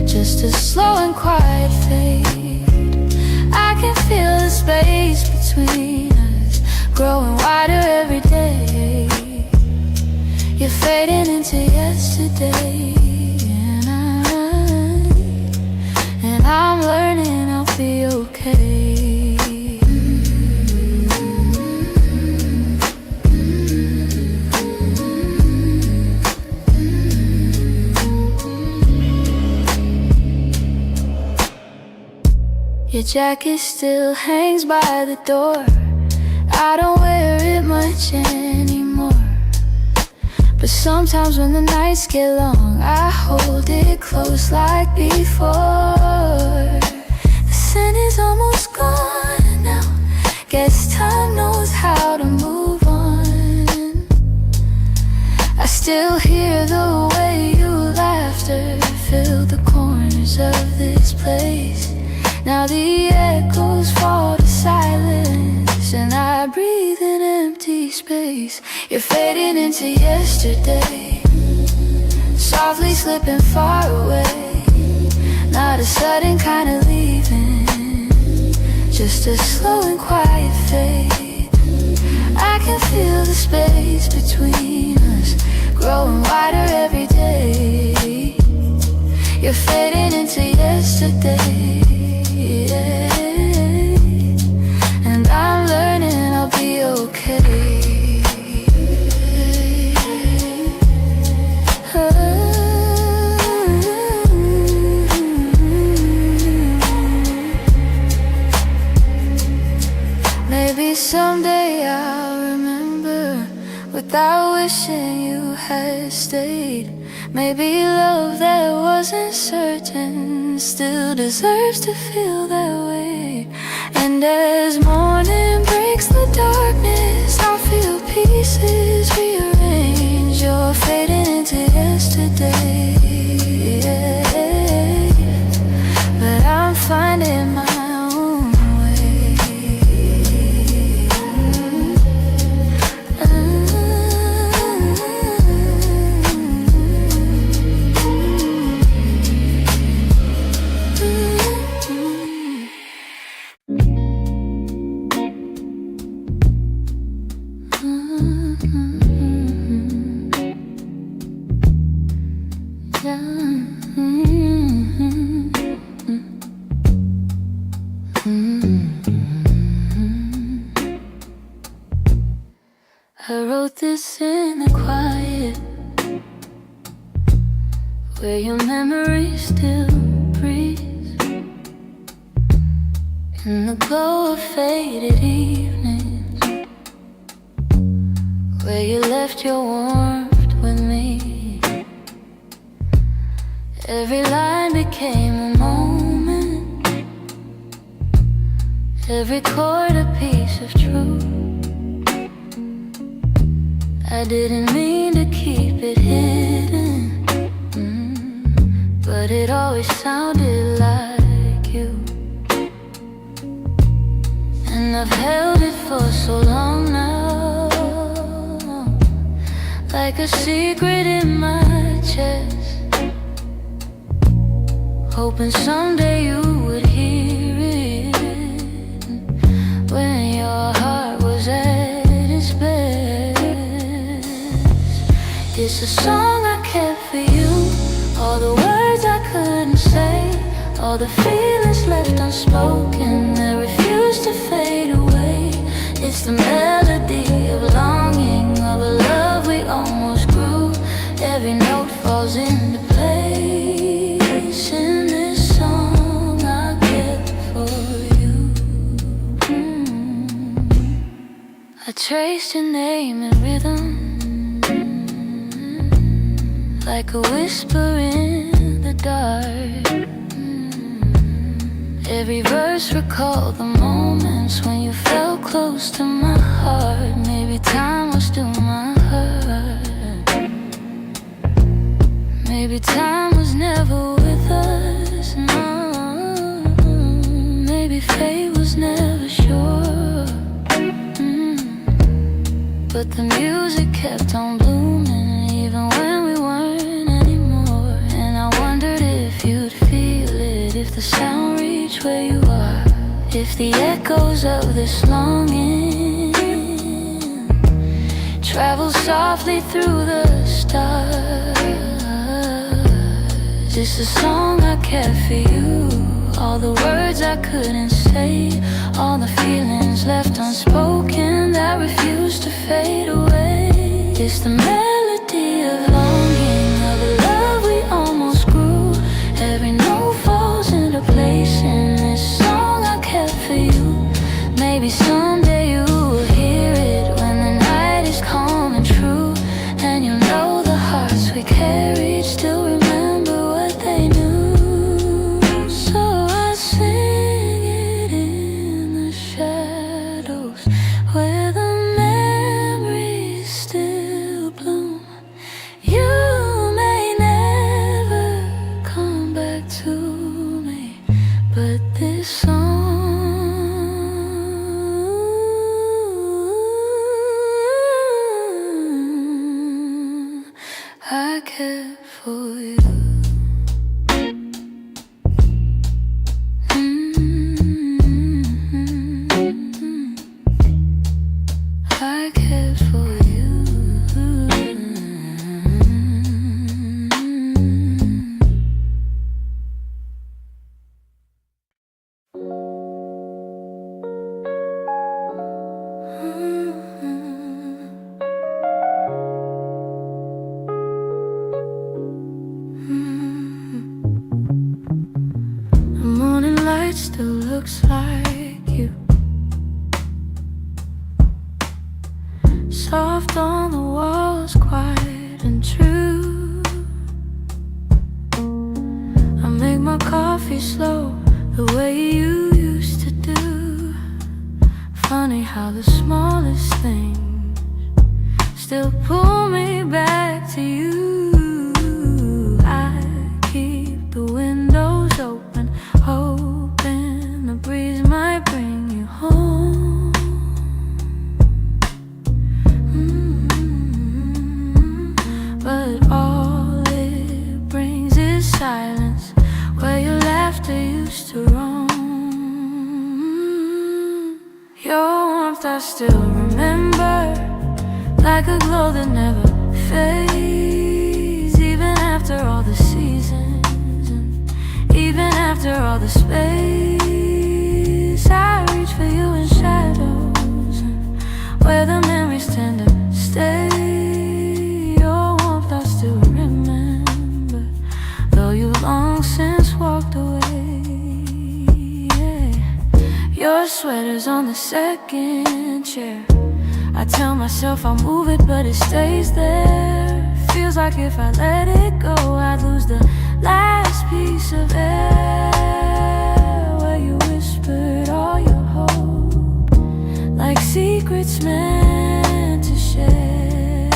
S1: just a slow and quiet fade. I can feel the space between us growing wider every day. You're fading into yesterday, and I'm learning I'll be okay. Your jacket still hangs by the door. I don't wear it much anymore, but sometimes when the nights get long, I hold it it close like before. The sin is almost gone now. Guess time knows how to move on. I still hear the way your laughter filled the corners of this place. Now the echoes fall to silence, and I breathe in empty space. You're fading into yesterday, softly slipping far away. Not a sudden kind of leaving, just a slow and quiet fade. I can feel the space between us growing wider every day. You're fading into yesterday, yeah. And I'm learning I'll be okay. Maybe someday I'll remember without wishing you had stayed. Maybe love that wasn't certain still deserves to feel that way. And as morning breaks the darkness, I'll feel pieces rearrange. You're fading into yesterday, yeah. But I'm finding my own way. I wrote this in the quiet, where your memory still breathes, in the glow of faded evenings, where you left your warmth with me. Every line became a moment, every chord a piece of truth. I didn't mean to keep it hidden, but it always sounded like you. And I've held it for so long now, like a secret in my chest, hoping someday you would hear it when your heart was at its best. It's a song I kept for you, all the words I couldn't say, all the feelings left unspoken that refuse to fade away. It's the melody of longing, of a love we almost grew. Every note falls into place in this song I kept for you. I traced your name in rhythm, like a whisper in the dark. Every verse recalled the moments when you felt close to my heart. Maybe time was still my hurt. Maybe time was never with us, no. Maybe fate was never sure. But the music kept on blooming even when we weren't anymore. And I wondered if you'd feel it, if the sound reached where you are, if the echoes of this longing travel softly through the stars. It's a song I kept for you, all the words I couldn't say, all the feelings left unspoken that refuse to fade away. It's the melody of longing, of a love we almost grew. Every note falls into place in this song I kept for you. Maybe someday you will hear it when the night is calm and true, and you'll know the hearts we carried still remember what they it still looks like you. Soft on the walls, quiet and true. I make my coffee slow, the way you used to do. Funny how the smallest things still pull me back to you. I keep the windows open, hoping the breeze might bring you home. But all it brings is silence, where your laughter used to roam. Your warmth I still remember, like a glow that never fades. Even after all the seasons, and even after all the space, I reach for you in shadows, and where the memories tend to stay. Your warmth I still remember, though you've long since walked away. Your sweater's on the second chair. I tell myself I'll move it, but it stays there. Feels like if I let it go, I'd lose the last piece of air, where you whispered all your hope, like secrets meant to share.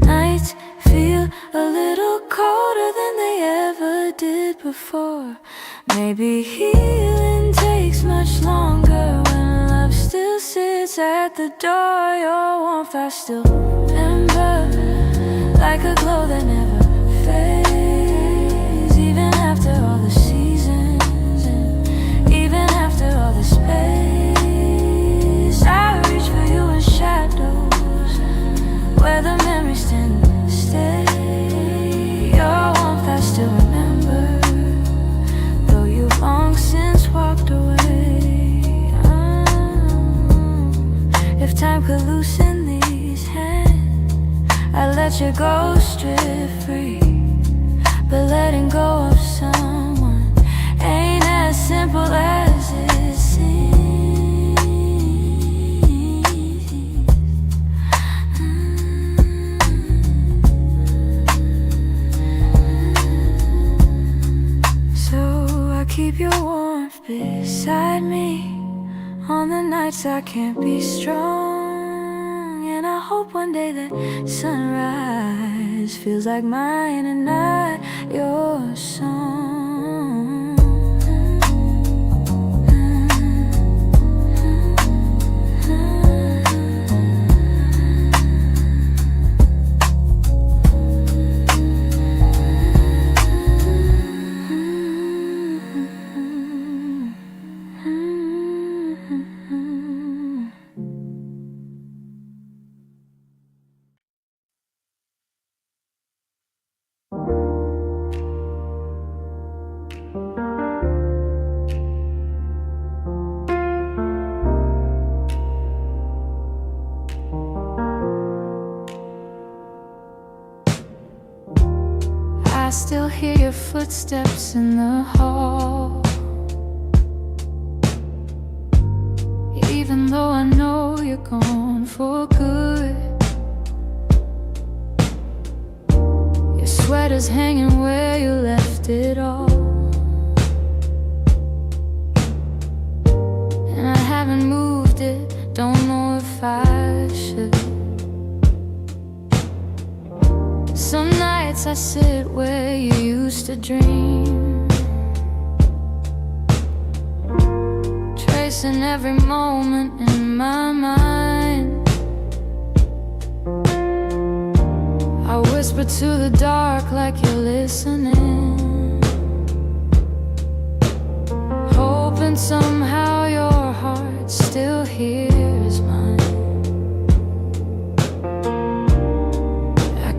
S1: Nights feel a little colder than they ever did before. Maybe healing takes much longer when love still sits at the door. Your warmth I still remember, like a glow that never fades. Even after all the seasons, and even after all the space, I reach for you in shadows, where the memories tend to stay. Your warmth I still remember, long since walked away. If time could loosen these hands, I'd let you go strip free. But letting go of someone ain't as simple as it seems. Keep your warmth beside me on the nights I can't be strong. And I hope one day that sunrise feels like mine and not your song. I still hear your footsteps in the hall, even though I know you're gone for good. Your sweater's hanging where you left it all, and I haven't moved it, don't know if I should. Some nights I sit where you used to dream, tracing every moment in my mind. I whisper to the dark like you're listening, hoping somehow your heart still hears mine.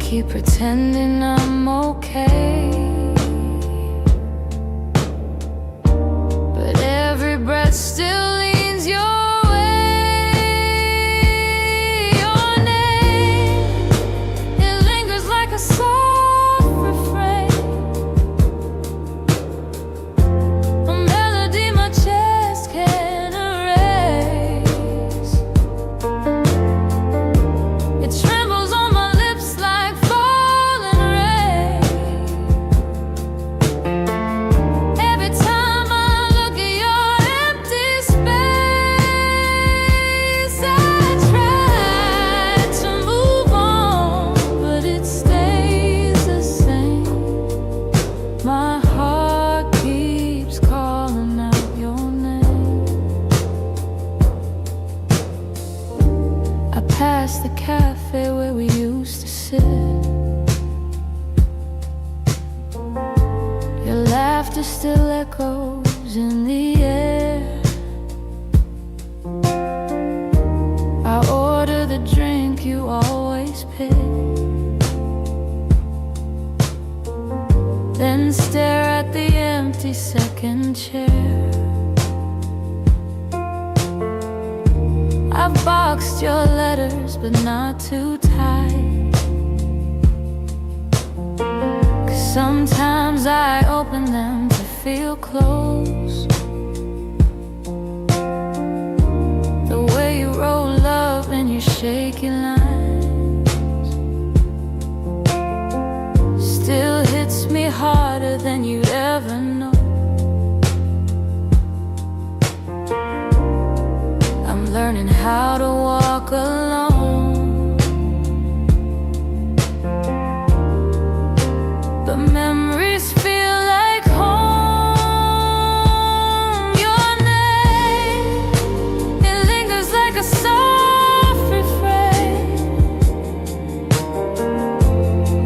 S1: Keep pretending I'm okay, but every breath still leans your way. Your name, it lingers like a soft echoes in the air. I order the drink you always pick, then stare at the empty second chair. I've boxed your letters, but not too tight, 'cause sometimes I open them to feel close. The way you roll up in your shaky lines still hits me harder than you'd ever know. I'm learning how to walk alone, but memories feel like home. Your name, it lingers like a soft refrain,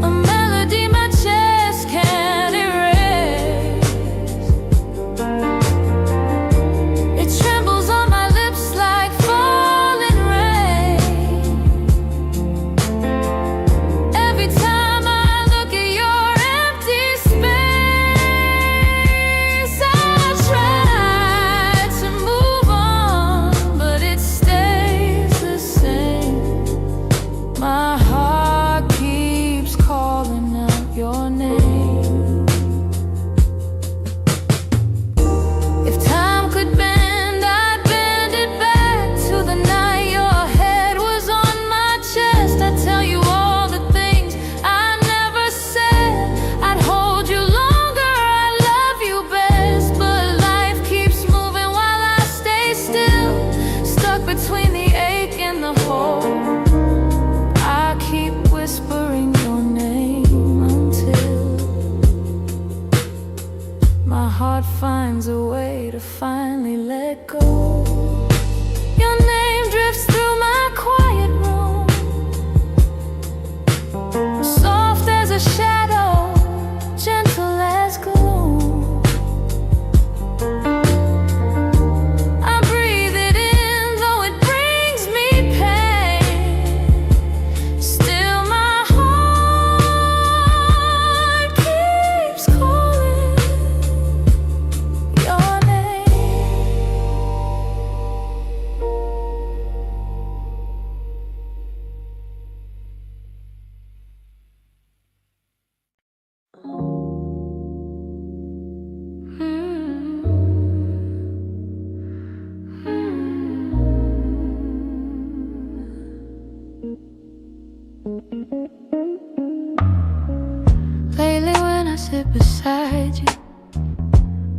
S1: a melody my chest can't erase. It trembles on my lips like falling rain. Every time I look at your empty space, I try to move on, but it stays the same. My heart keeps calling out your name. If time could bend, I'd bend it back to the night your head was on my chest. I'd tell you all the things I never said. I'd hold you longer, I love you best. But life keeps moving while I stay still, stuck between the ache and the hole. I keep whispering your name until my heart finds a way to finally let go. Your name drifts through my quiet room, soft as a shadow, gentle as gloom. I breathe it in, though it brings me pain. Still my heart keeps calling your name. Lately when I sit beside you,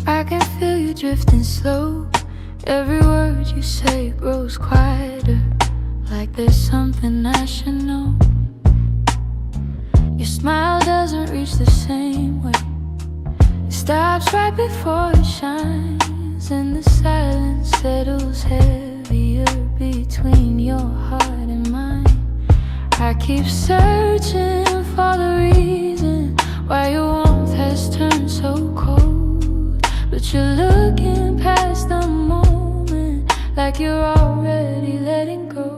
S1: I can feel you drifting slow. Every word you say grows quieter, like there's something I should know. Your smile doesn't reach the same way. It stops right before it shines, and the silence settles heavier between your heart and mine. I keep searching for the reason why your warmth has turned so cold, but you're looking past the moment like you're already letting go.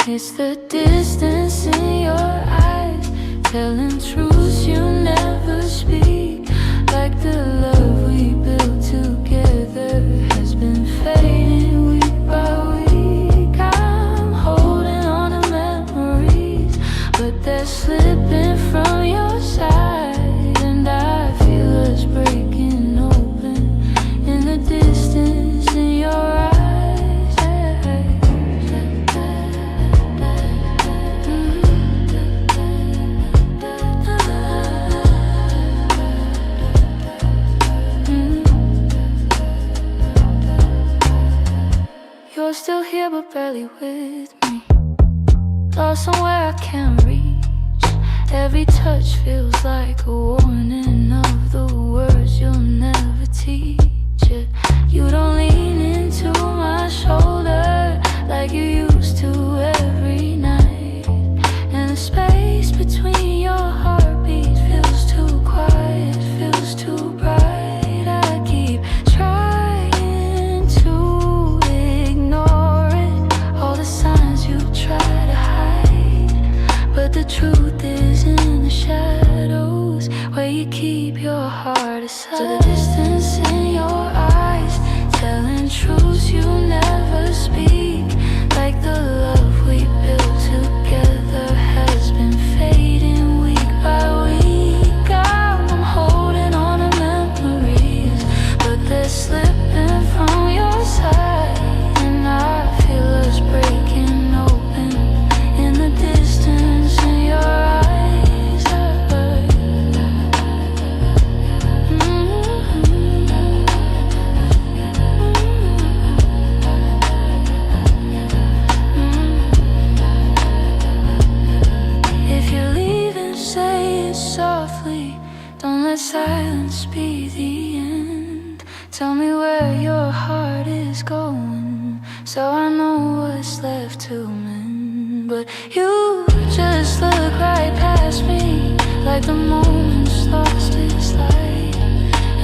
S1: It's the distance in your eyes, telling truths you never speak, like the love we built together has been fading week by week. I'm holding on to memories, but they're slipping from your side, and I feel us breaking open in the distance in your eyes. You're still here but barely with me, lost somewhere I can't reach. Every touch feels like a warning of the words you'll never teach. You don't lean into my shoulder like you used to every night, and the space between your heartbeats feels too quiet, feels too bright. I But the truth is in the shadows, where you keep your heart aside. So the distance in your eyes, telling truths you never speak. Like the love we built together has been fading week by week. I'm holding on to memories, but they're slipping from your side, and I feel us breaking open in the distance in your eyes. If you're leaving, say it softly. Don't let silence be the end. Tell me where your heart is going, so I know what's left to mend. But you just look right past me, like the moment's lost its light.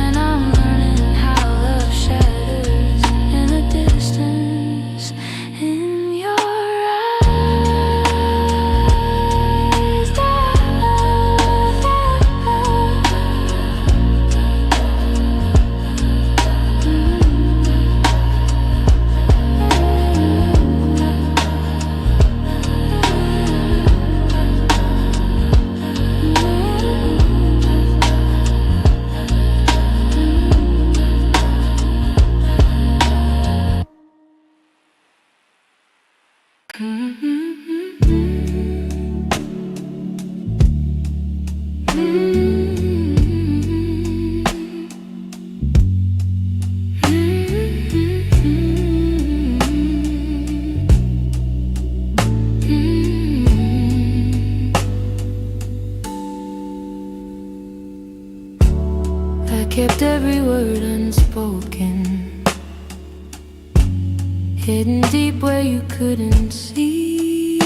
S1: And I'm learning how love shatters in the distance in your eyes. I kept every word unspoken, hidden deep where you couldn't see.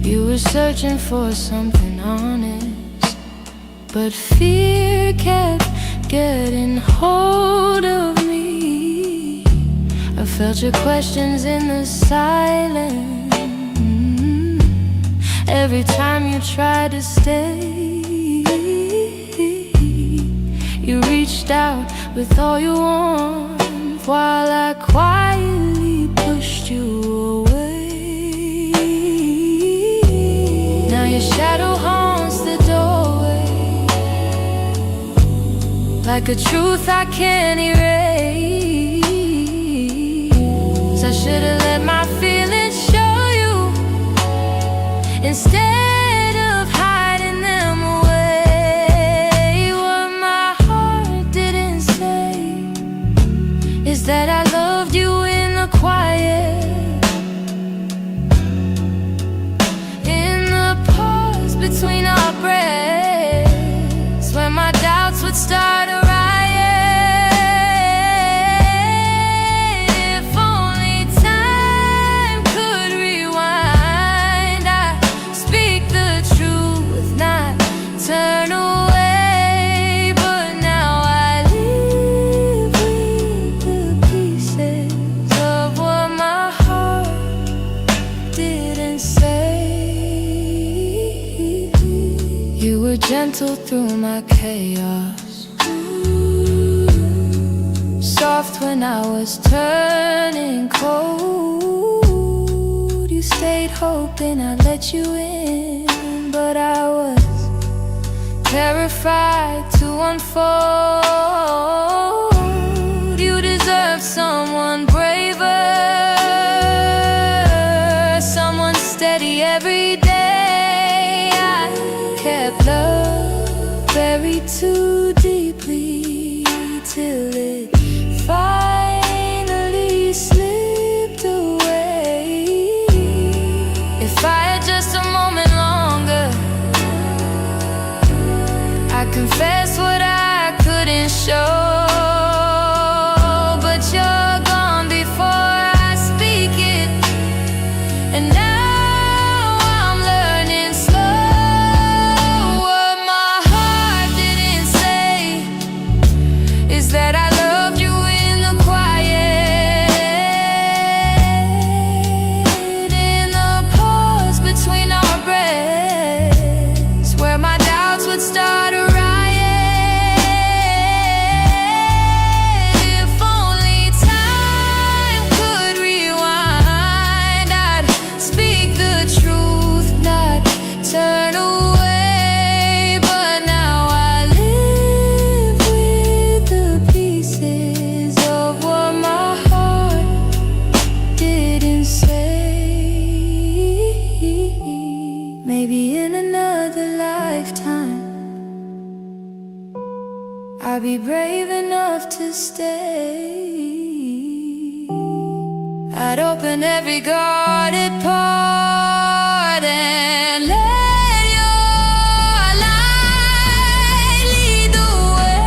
S1: You were searching for something honest, but fear kept getting hold of me. I felt your questions in the silence every time you tried to stay. You reached out with all you want, while I quietly pushed you away. Now your shadow haunts the doorway, like a truth I can't erase. I should've let my feelings show you, instead of hiding them away. What my heart didn't say is that I loved you in the quiet, in the pause between our breaths, when my doubts would start a riot. If only time could rewind, I'd speak the truth, not turn away. But now I live with the pieces of what my heart didn't say. You were gentle through my chaos, soft when I was turning cold. You stayed hoping I'd let you in, but I was terrified to unfold. You deserve someone braver, someone steady every day. I kept love buried too deeply till it finally slipped away. If I had just a moment longer, I confess what I couldn't show. But you're gone before I speak it, and now I'm learning slow. What my heart didn't say is that I loved you in the Maybe in another lifetime I'll be brave enough to stay. I'd open every guarded part and let your light lead the way.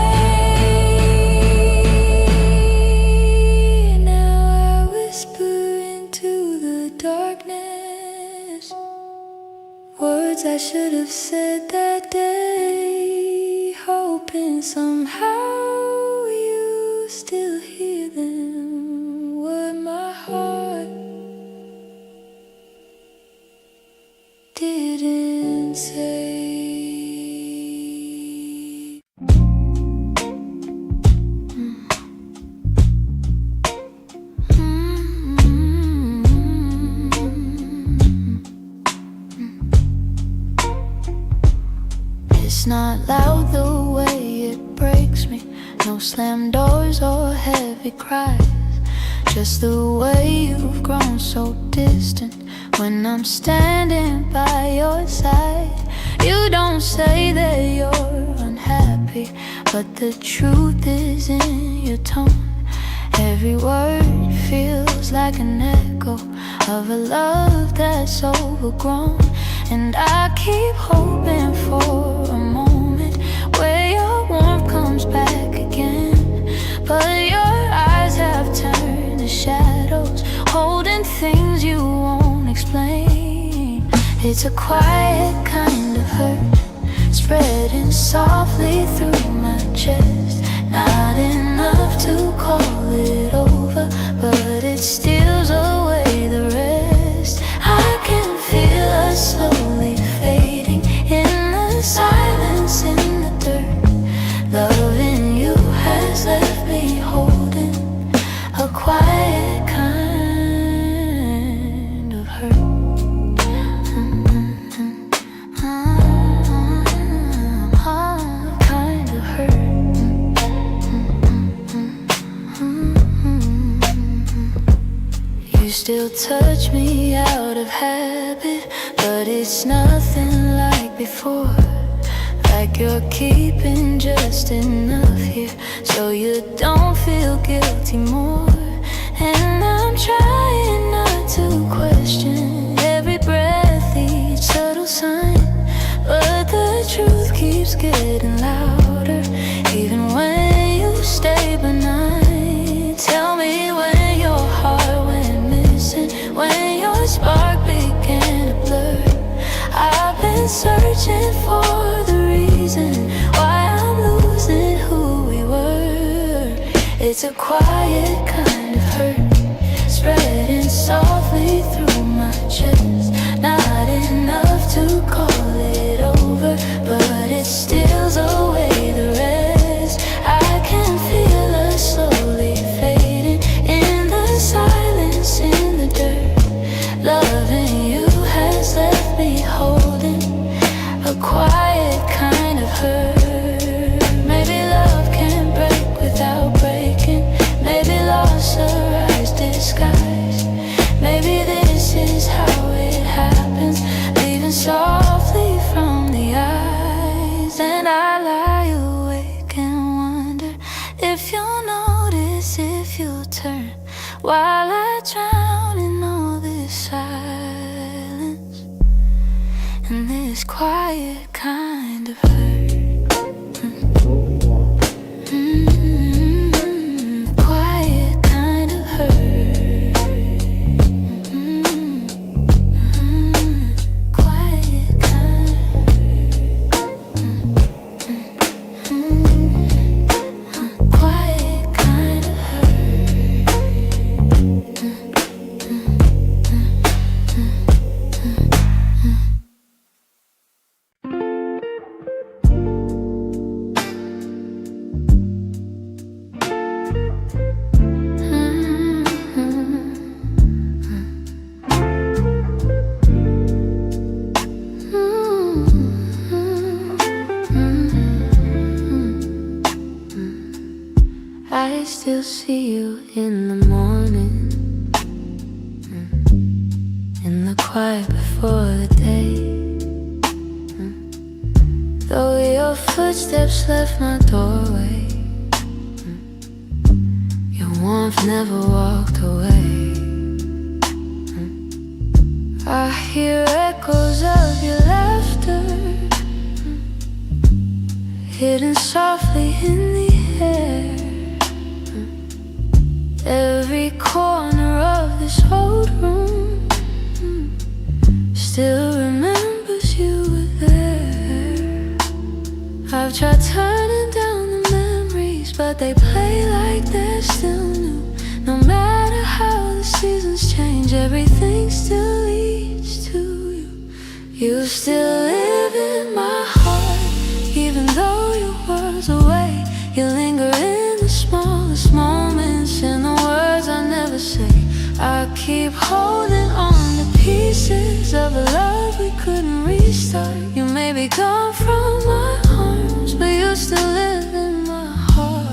S1: Now I whisper into the darkness words I should have said that day, hoping somehow you still hear them. What my heart didn't say. It's not loud the way it breaks me, no slam doors or heavy cries, just the way you've grown so distant when I'm standing by your side. You don't say that you're unhappy, but the truth is in your tone. Every word feels like an echo of a love that's overgrown. And I keep hoping for a moment where your warmth comes back again, but your eyes have turned to shadows, holding things you won't explain. It's a quiet kind of hurt, spreading softly through my chest. Not enough to call it over, but it steals away the rest. I can feel us slowly fading in the silence, in the dirt. Loving you has left me holding a quiet kind of hurt. Kind of hurt. You still touch me out of habit, but it's nothing like before. Like you're keeping just enough here so you don't feel guilty more. And I'm trying not to question every breath, each subtle sign, but the truth keeps getting louder, even when you stay benign. Tell me when your heart went missing, when your spark began to blur. I've been searching for the reason why I'm losing who we were. It's a quiet kind of hurt, spreading softly through my chest. Not enough to call it over, but it steals away the rest. I can feel us slowly fading in the silence, in the dirt. Loving you has left me holding a quiet kind of hurt. Maybe love can break without breaking. Maybe loss arrives disguised. Maybe this is how it happens, leaving softly from the eyes. And I lie awake and wonder if you'll notice, if you'll turn, while I drown in all this silence and this quiet kind of hurt. Quiet kind of hurt. Quiet kind of hurt. Quiet kind of I still see you in the morning, in the quiet before the day. Your footsteps left my doorway. Your warmth never walked away. I hear echoes of your laughter, hidden softly in the air. Every corner of this old room still remembers you were there. I've tried turning down the memories, but they play like they're still new. No matter how the seasons change, everything still leads to you. You still live in my heart, even though your world's away. You linger in the smallest moments, in the words I never say. I keep holding on to pieces of a love we couldn't restart. You may be gone from my arms, but you still live in my heart.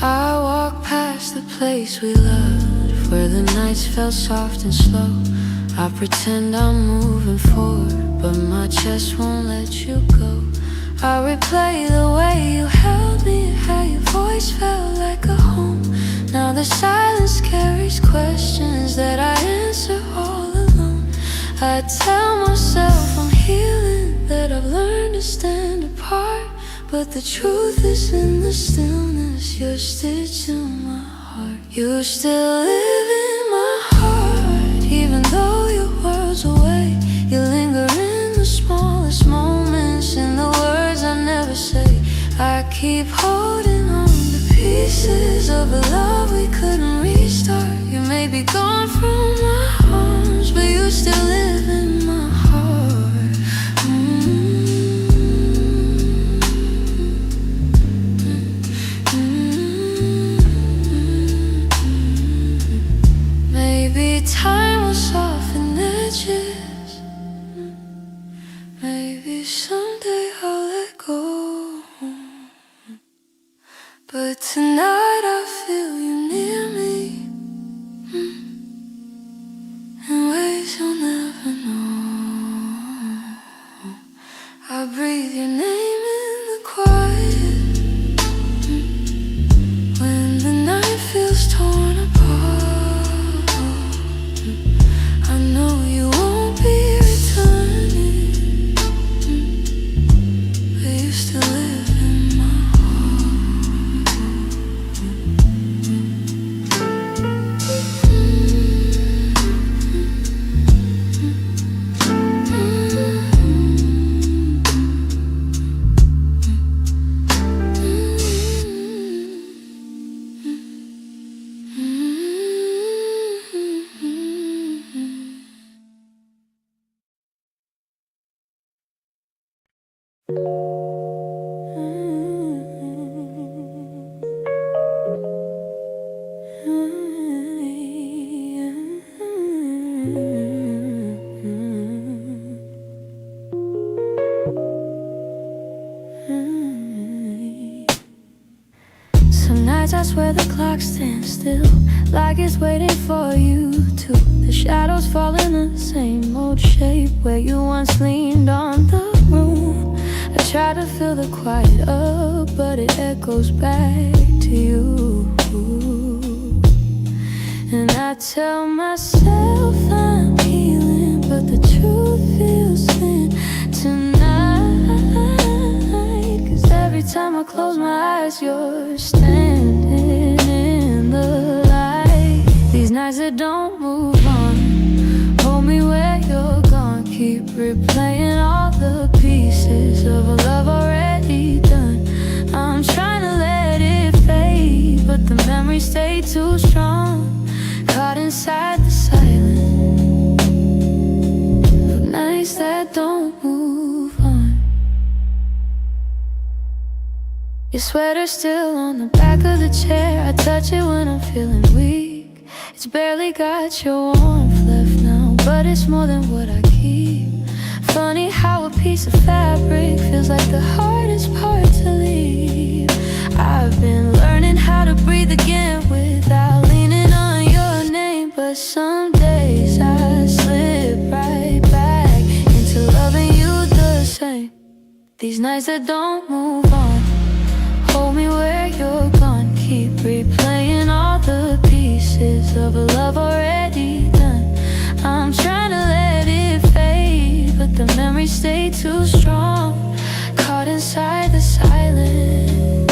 S1: I walk past the place we loved, where the nights felt soft and slow. I pretend I'm moving forward, but my chest won't let you go. I replay the way you held me, how your voice felt like a home. Now the silence carries questions that I answer all alone. I tell myself I'm healing, that I've learned to stand apart, but the truth is in the stillness. You're stitched in my heart. You still live in my heart, even though your world's away. You linger in the smallest moments, in the words I never say. I keep holding on to pieces of a love we couldn't restart. You may be gone from my arms, but you still live in my heart. Maybe time will soften edges. Maybe someday I'll let go. But tonight I feel you near me, in ways you'll never know. I breathe your name in the quiet, when the night feels torn apart. I know you won't be returning, but you still live in my Some nights I swear the clock stands still, like it's waiting for you to. The shadows fall in the same old shape where you once leaned on the room. I try to fill the quiet up, but it echoes back to you. And I tell myself I'm healing, but the truth feels thin tonight. 'Cause every time I close my eyes, you're standing in the light. These nights that don't move on, hold me where you're gone. Keep replaying all the pieces of a love already done. I'm trying to let it fade, but the memories stay too strong. Caught inside the silence of nights that don't move on. Your sweater's still on the back of the chair. I touch it when I'm feeling weak. It's barely got your warmth left now, but it's more than what I keep. Funny how a piece of fabric feels like the hardest part to leave. I've been learning how to breathe again without some days I slip right back into loving you the same. These nights that don't move on, hold me where you're gone. Keep replaying all the pieces of a love already done. I'm trying to let it fade, but the memories stay too strong. Caught inside the silence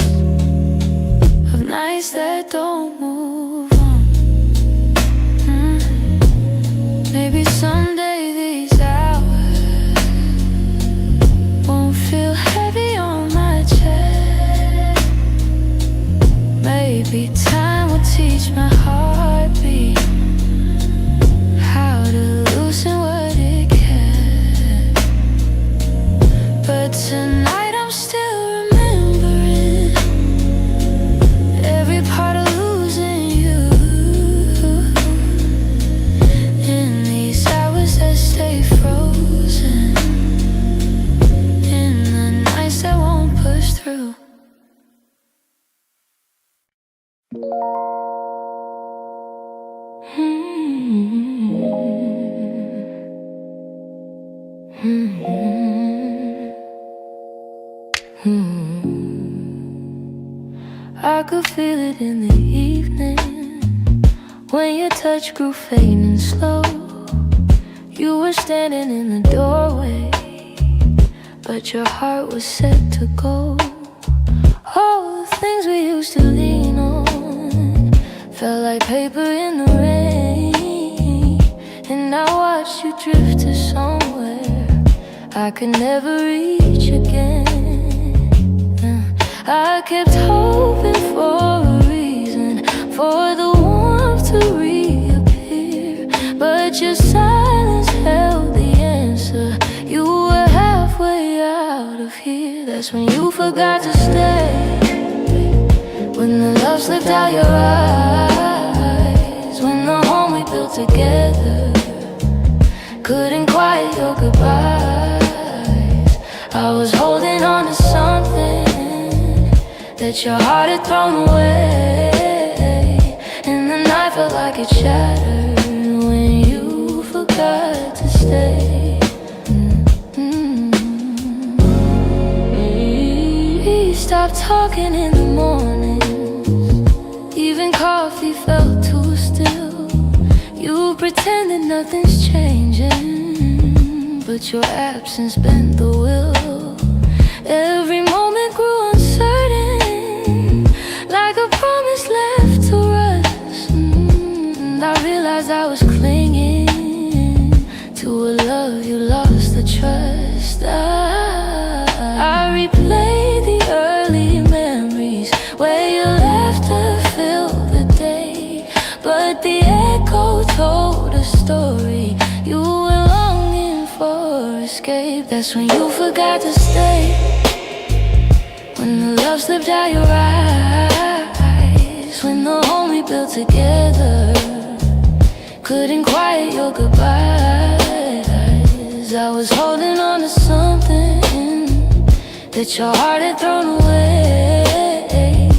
S1: of nights that don't move on. Maybe someday these hours won't feel heavy on my chest. Maybe time will teach my heartbeat how to loosen what it can. But tonight I'm still remembering every part of losing you. In these hours that stay frozen, in the nights that won't push through. I could feel it in the evening when your touch grew faint and slow. You were standing in the doorway, but your heart was set to go. All the things we used to lean on felt like paper in the rain. And I watched you drift to somewhere I could never reach again. I kept hoping for a reason for the warmth to reappear, but your silence held the answer. You were halfway out of here. That's when you forgot to stay, when the love slipped out your eyes, when the home we built together couldn't quiet your goodbyes. I was holding on to something that your heart had thrown away, and the night felt like it shattered when you forgot to stay. We stopped talking in the mornings, even coffee felt too still. You pretended nothing's changing, but your absence bent the will. Every moment grew uncertain, like a promise left to rust. And I realized I was clinging to a love you lost the trust. I replayed the early memories where your laughter filled the day, but the echo told a story. You were longing for escape. That's when you forgot to stay, when the love slipped out your eyes, when the home we built together couldn't quiet your goodbyes. I was holding on to something that your heart had thrown away,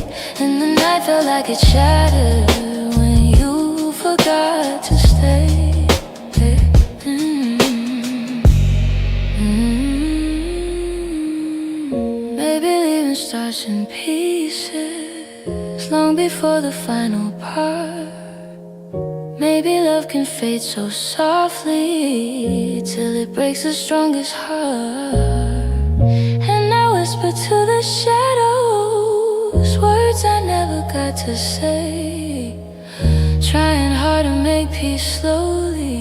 S1: and the night felt like it shattered when you forgot to stay. Maybe leaving starts in pieces long before the final part. Maybe love can fade so softly till it breaks the strongest heart. And I whisper to the shadows words I never got to say, trying hard to make peace slowly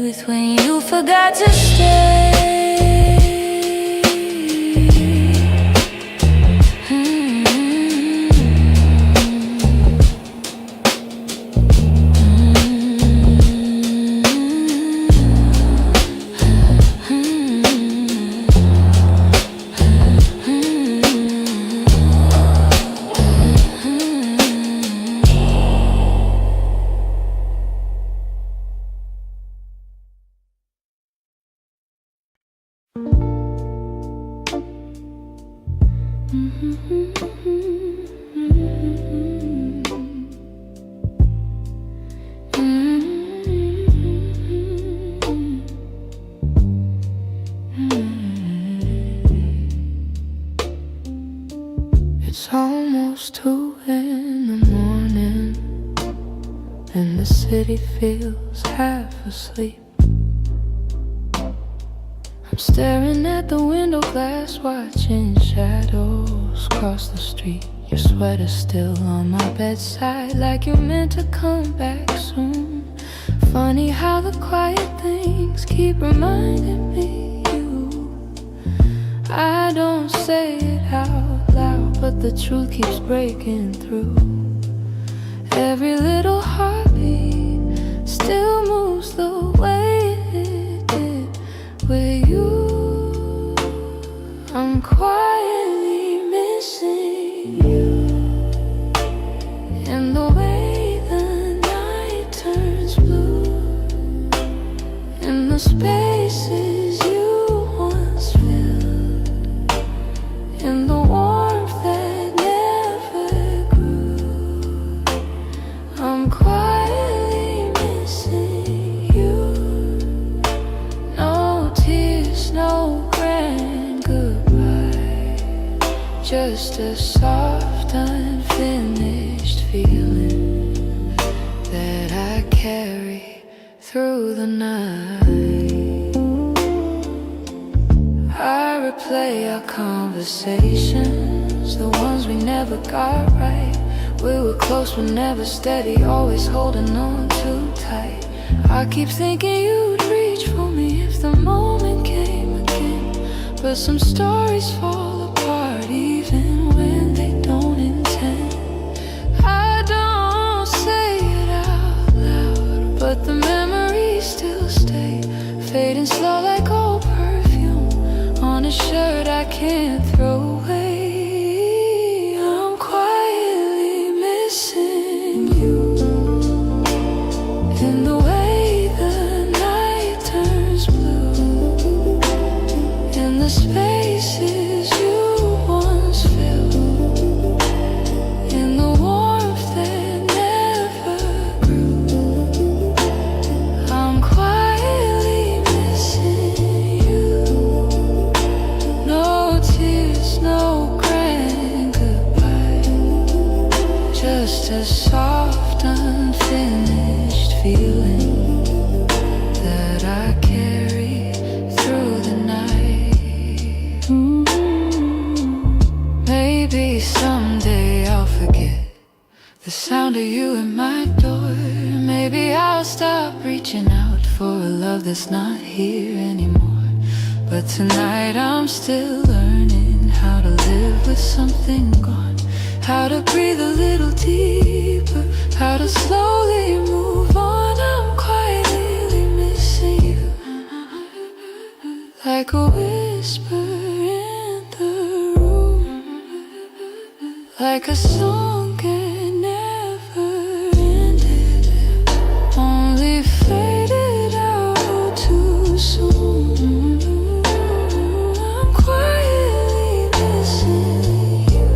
S1: with when you forgot to stay. It's almost 2 in the morning, and the city feels half asleep. I'm staring at the window glass, watching shadows cross the street. Your sweater's still on my bedside, like you're meant to come back soon. Funny how the quiet things keep reminding me you. I don't say it out loud, but the truth keeps breaking through. Every little heartbeat still moves the way it did with you. I'm quietly missing you, and the way the night turns blue, and the spaces you once filled, and the warmth that never grew. I'm quietly missing you. No tears, no grand goodbye, just a soft, unfinished feeling that I carry through the night. I replay our conversations, the ones we never got right. We were close but never steady, always holding on too tight. I keep thinking you'd reach for me if the moment came again, but some stories fall apart even when they don't intend. I don't say it out loud, but the memories still stay, fading slow like old perfume on a shirt I can't throw away. I'm quietly missing you, in the way the night turns blue, in the spaces you once filled, in the warmth that never grew. I'm quietly missing you. No tears, no grand goodbye, just a soft, unfinished feeling that I carry through the night. Maybe someday I'll forget the sound of you at my door. Maybe I'll stop reaching out for a love that's not here anymore. But tonight I'm still learning how to live with something gone, how to breathe a little deeper, how to slowly move on. I'm quietly missing you, like a whisper in the room, like a song that never ended, only faded out too soon. I'm quietly missing you,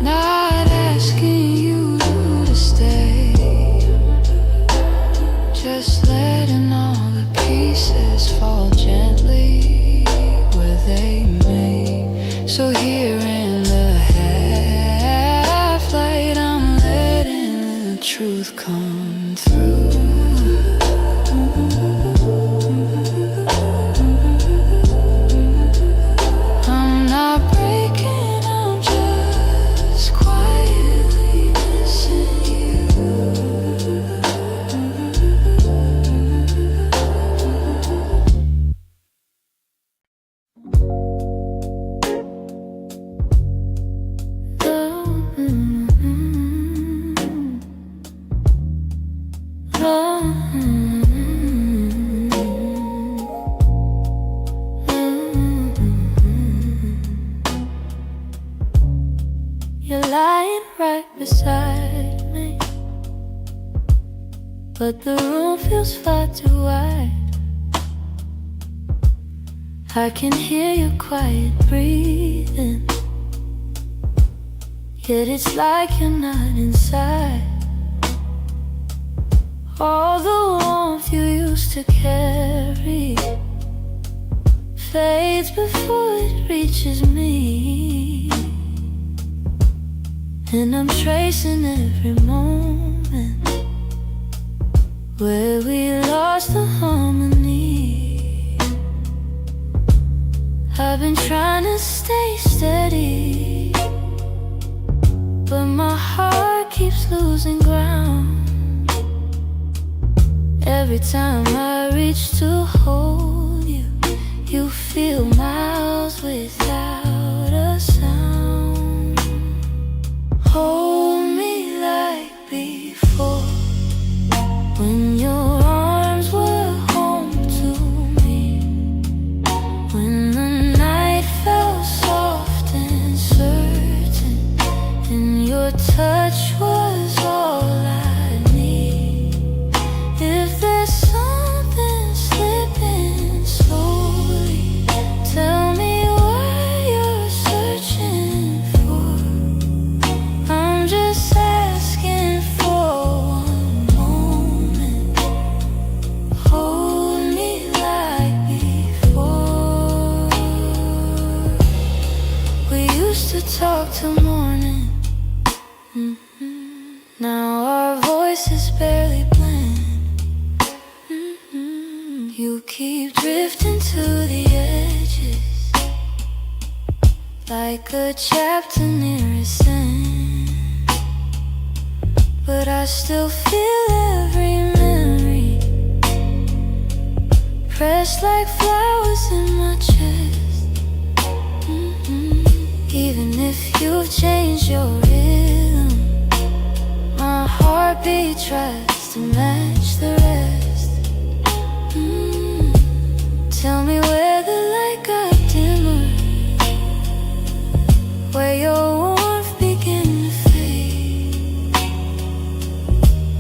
S1: not asking you to stay, just letting all the pieces fall gently where they may. So here in the half light, I'm letting the truth come through. I'm not breaking, I'm just quietly missing you. You're lying right beside me, but the room feels far too wide. I can hear your quiet breathing, yet it's like you're not inside. All the warmth you used to carry fades before it reaches me. and I'm tracing every moment where we lost the harmony. I've been trying to stay steady, but my heart keeps losing ground. Every time I reach to hold you, you feel miles without a sound. Hold me like before, when your arms were home to me, when the night felt soft and certain, and your touch was all I need. If there's something slipping slowly, tell me what you're searching for. I'm just asking for one moment. Hold me like before. We used to talk till morning. Now our voices barely blend. You keep drifting to the edges, like a chapter near its end. But I still feel every memory, pressed like flowers in my chest. Even if you've changed your rhythm, my heartbeat tries to match the rest. Tell me where the light got dimmer, where your warmth began to fade.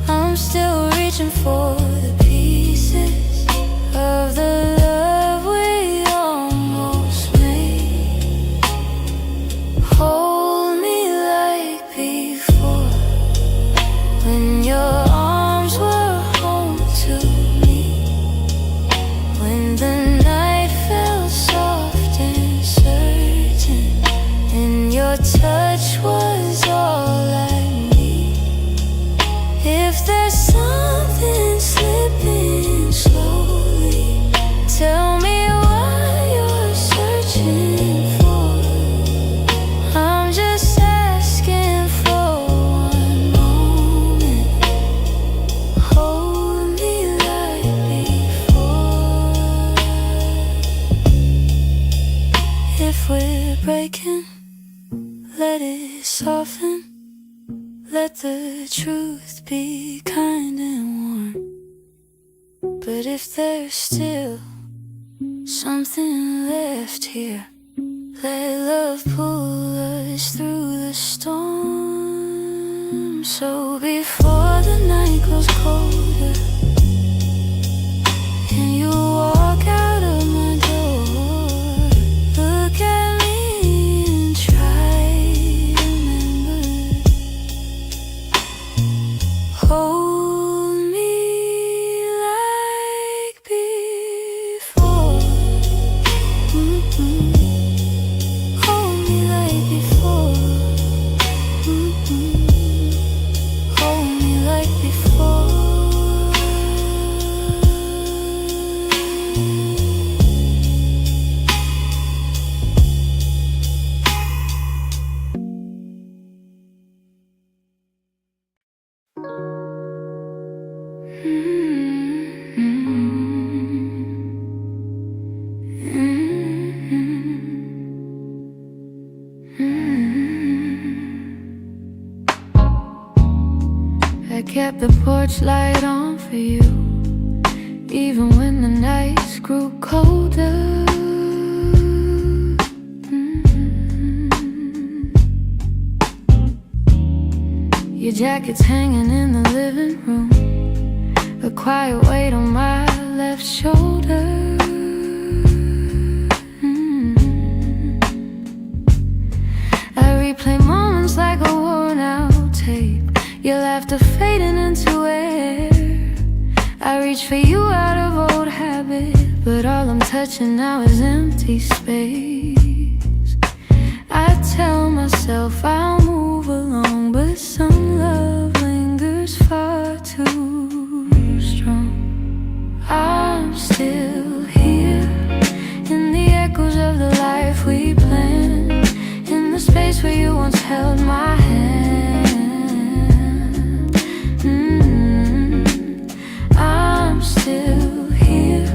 S1: I'm still reaching for the pieces of the love we almost made. Hold me like before, when your arms were home to me, when the night felt soft and certain, and your touch was all I need. If there's something slipping slowly, tell me what you're searching for. I'm just asking for one moment. Hold me like before. If we're breaking, let it soften. Let the truth be kind and warm. But if there's still something left here, let love pull us through the storm. So before the night grows colder and you walk out of my door, look at me and try to remember. Hold me like before. Hold me like before. Hold me like before. I kept the porch light on for you, even when the nights grew colder. Your jacket's hanging in the living room, a quiet weight on my left shoulder. I replay moments like a worn out tape, your laughter fading into air. I reach for you out of old habit, but all I'm touching now is empty space. I tell myself I'll move along, held my hand. I'm still here.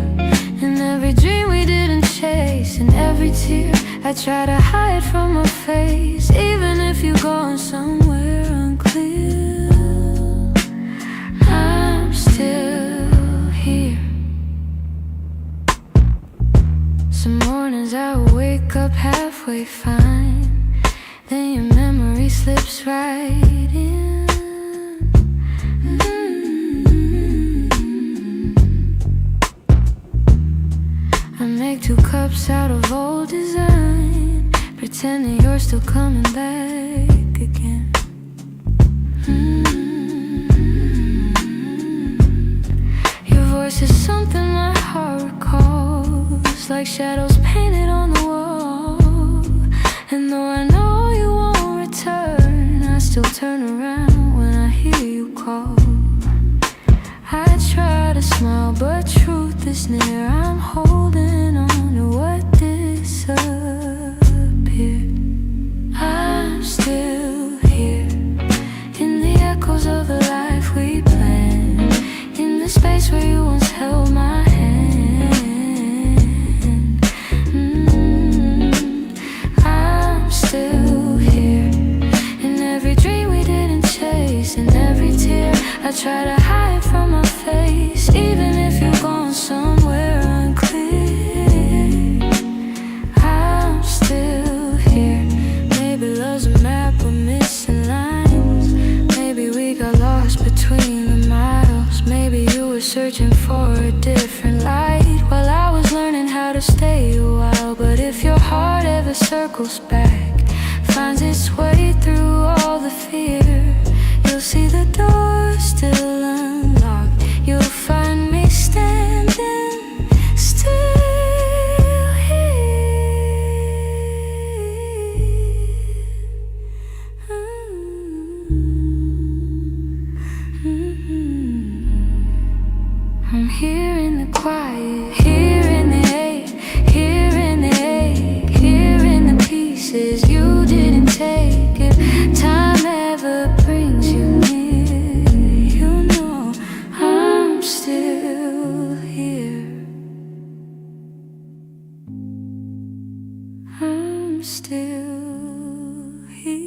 S1: In every dream we didn't chase, in every tear I try to hide from my face. Even if you're going somewhere unclear, I'm still here. Some mornings I wake up halfway fine, then your memory slips right in. I make 2 cups out of old design, pretending you're still coming back again. Your voice is something my heart recalls, like shadows painted on the wall. And though I know you won't return, I still turn around when I hear you call. I try to smile, but truth is near. I'm holding on to what disappeared. I'm still here, in the echoes of the life we planned, in the space where you once held my hand. I'm still here, in every dream we didn't chase, in every tear I try to hide from my face. Even if you're going somewhere unclear, I'm still here. Maybe love's a map with missing lines, maybe we got lost between the miles. Maybe you were searching for a different light while I was learning how to stay a while. But if your heart ever circles back, finds its way through all the fear, you'll see the door still unlocked. You'll find me standing still here. I'm here in the quiet, here in the ache, here in the ache, here in the pieces you didn't take. If time ever brings you near, you know I'm still here. I'm still here.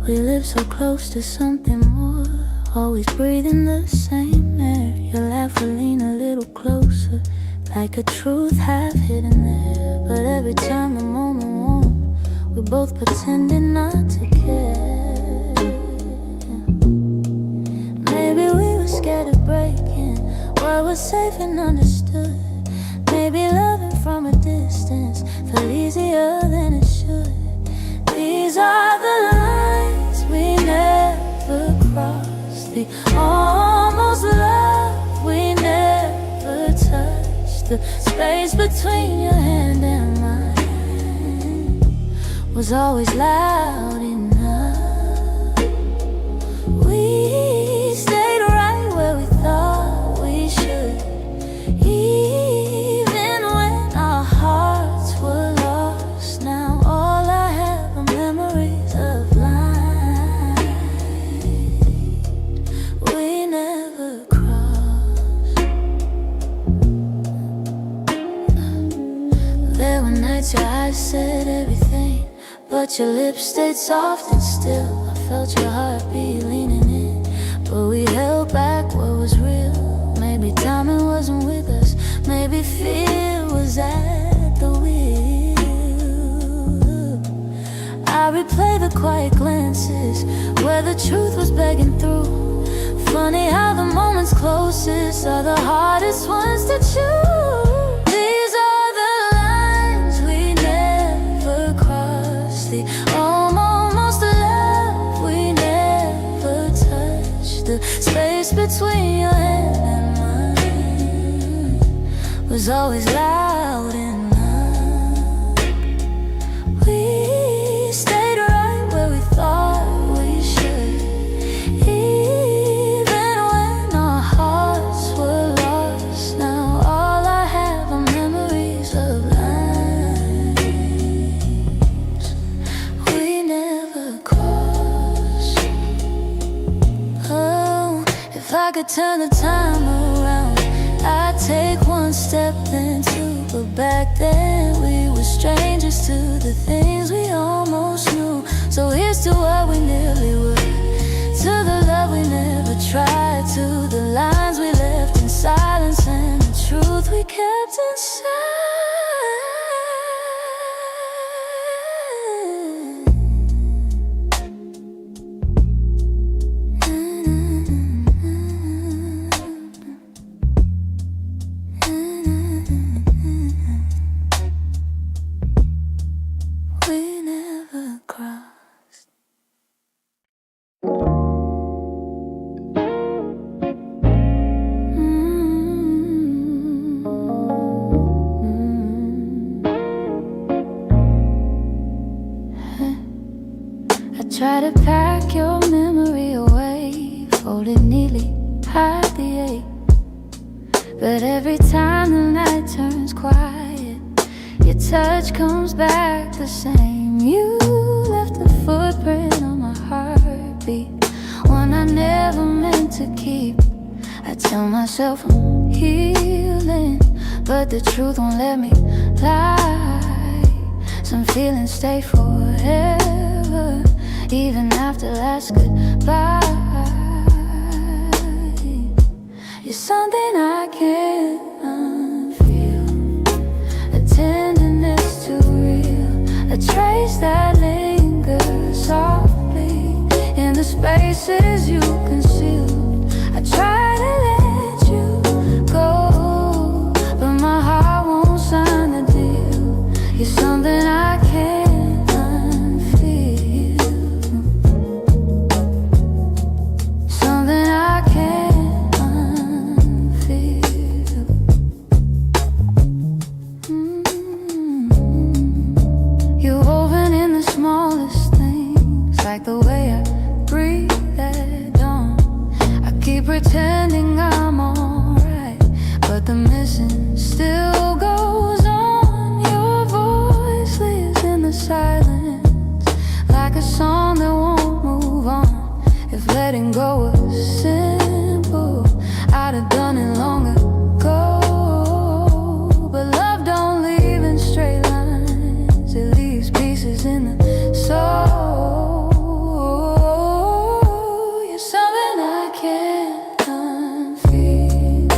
S1: We live so close to something more, always breathing the same air. Your laugh will lean a little closer, like a truth half hidden there. But every time the moment warm, we're both pretending not to care. Maybe we were scared of breaking what was safe and understood. Maybe loving from a distance felt easier than it should. These are the lines we never crossed, the almost love we never touched. The space between your hand and mine was always loud enough. We stayed right where we thought we should, even when our hearts were lost. Now all I have are memories of lines we never crossed. There were nights your eyes said everything, but your lips stayed soft and still. I felt your heartbeat leaning in, but we held back what was real. Maybe timing wasn't with us, maybe fear was at the wheel. I replay the quiet glances where the truth was begging through. Funny how the moments closest are the hardest ones to choose. These are the lines we never crossed, the almost love we never touched. The The space between your hand and mine was always loud enough. We stayed right where we thought we should, even when our hearts were lost. Now all I have are memories of lines we never crossed. Oh, if I could turn the time around, I'd take one step then two, but back then we were strangers to the things we almost knew. So here's to what we nearly were, to the love we never tried, to the lines we left in silence and the truth we kept inside. We never crossed. I try to pack your memory away, fold it neatly, hide the ache. But every time the night turns quiet, your touch comes back the same. You left a footprint on my heartbeat, one I never meant to keep. I tell myself I'm healing, but the truth won't let me lie. Some feelings stay forever, even after last goodbye. You're something I can't unfeel, a tenderness too real, a trace that lingers softly in the spaces you concealed. I try to let you go, but my heart won't sign the deal. You're something I can't unfeel, something I can't unfeel. You're woven in the smallest things, like the way I breathe at dawn. I keep pretending I'm alright, but the missing still goes on. Your voice lives in the silence, like a song that won't move on. If letting go was simple, I'd have done it long ago. But love don't leave in straight lines, it leaves pieces in the soul. You're something I can't unfeel,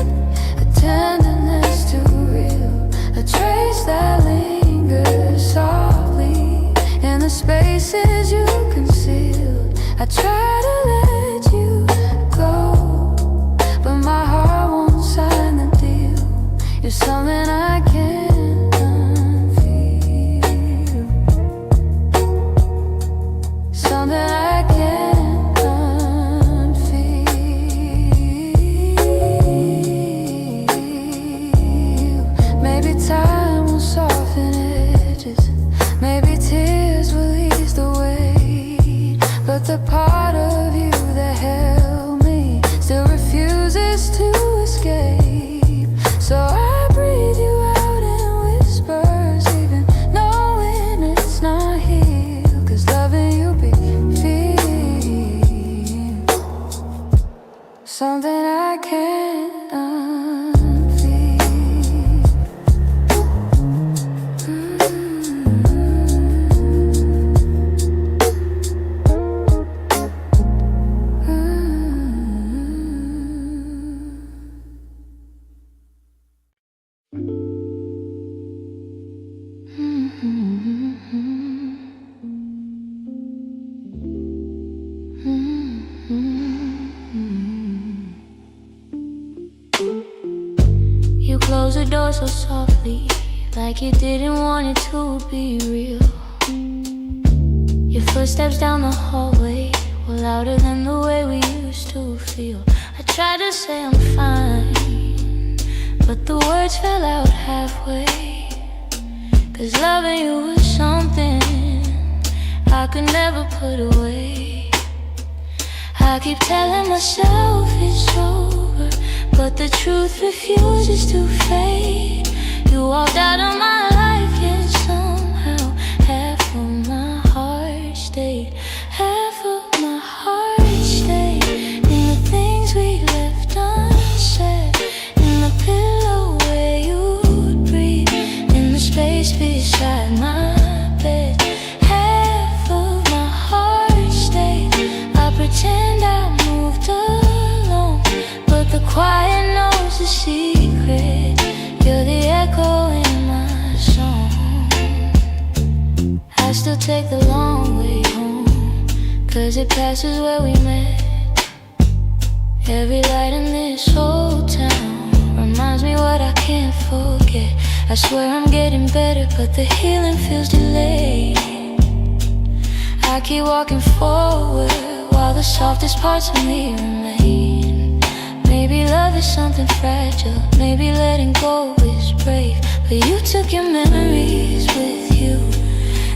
S1: a tenderness too real, a trace that lingers softly in the spaces you concealed. I try to let you go, but my heart won't sign the deal. You're something I can't unfeel, something I can't unfeel. Maybe time will soften edges, maybe tears will ease the weight, but the part of you that held me still refuses to escape. So I breathe you out in whispers, even knowing it's not here. 'Cause loving you be feel something I can't unfeel. You close the door so softly, like you didn't want it to be real. Your footsteps down the hallway were louder than the way we used to feel. to say I'm fine, but the words fell out halfway. 'Cause loving you was something I could never put away. I keep telling myself it's over, but the truth refuses to fade. You walked out of my life, yet somehow half of my heart stayed. Half of my heart stayed in the things we left unsaid, in the pillow where you'd breathe, in the space beside my bed. Half of my heart stayed. I pretend I moved along, but the quiet knows the secret. You're the echo in my song. I still take the long way home, 'cause it passes where we met. Every light in this whole town reminds me what I can't forget. I swear I'm getting better, but the healing feels delayed. I keep walking forward while the softest parts of me remain. Maybe love is something fragile, maybe letting go is brave, but you took your memories with you,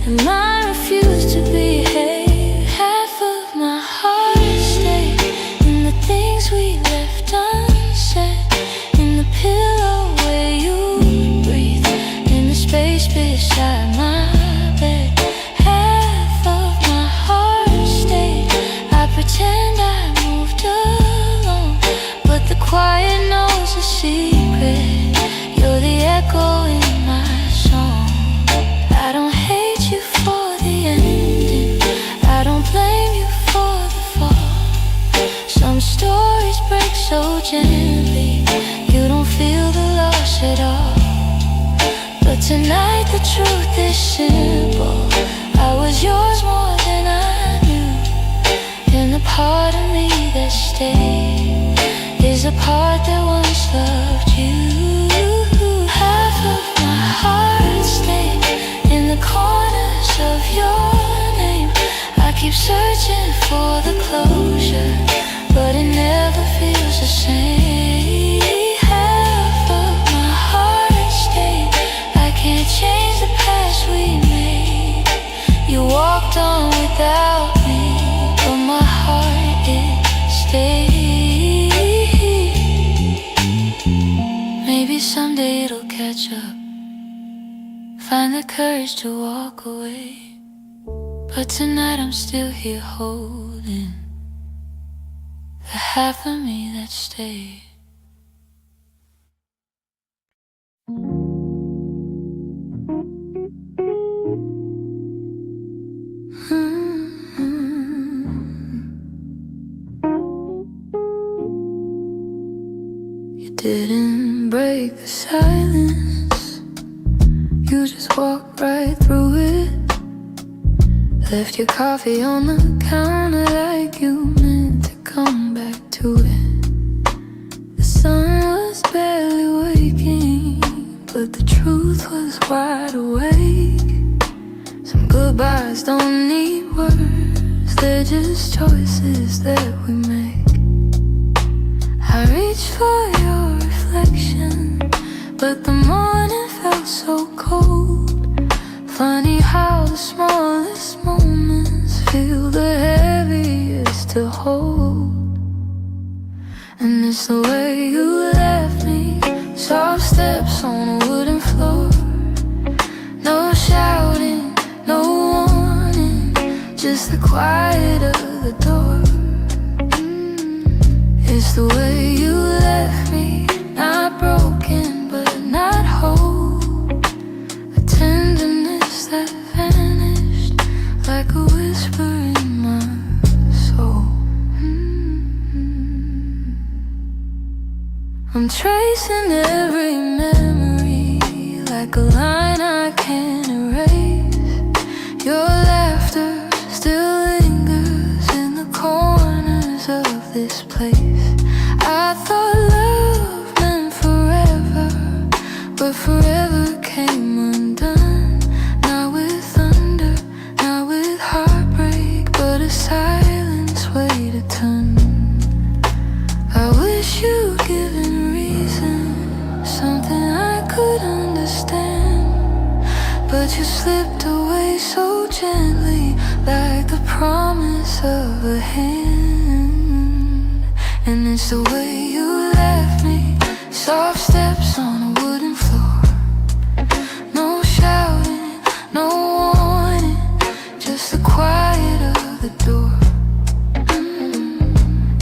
S1: and mine refused to behave. Half of my heart stayed in the things we left unsaid, in the pillow where you breathe, in the space beside my bed. Half of my heart stayed. I pretend I moved along, but the quiet knows the secret. You're the echo in my song. I don't hate you for the ending, I don't blame you for the fall. Some stories break so gently, you don't feel the loss at all. But tonight the truth is simple, I was yours more than I knew. And the part of me that stayed is a part that once loved you. Half of my heart stayed in the corners of your name. I keep searching for the closure, but it never feels the same. Half of my heart stayed. I can't change the past we made. You walked on without me, but my heart, it stayed. Maybe someday it'll catch up, find the courage to walk away, but tonight I'm still here holding the half of me that stayed. You didn't break the silence, you just walked right through it. Left your coffee on the counter like you meant to come back to it. The sun was barely waking, but the truth was wide awake. Some goodbyes don't need words, they're just choices that we make. I reached for your reflection, but the morning felt so cold. Funny how the smallest moments feel the heaviest to hold. And it's the way you left me, soft steps on a wooden floor. No shouting, no warning, just the quiet of the door. It's the way you left me, not broken but not whole. A tenderness that vanished like a whisper in my soul. I'm tracing every memory like a line I can't erase. Your laughter still lingers in the corners of this place. I thought love meant forever, but forever came undone. Not with thunder, not with heartbreak, but a silence way to turn. I wish you given reason, something I could understand. But you slipped away so gently, like the promise of a hand. And it's the way you left me, soft steps on a wooden floor. No shouting, no warning, just the quiet of the door.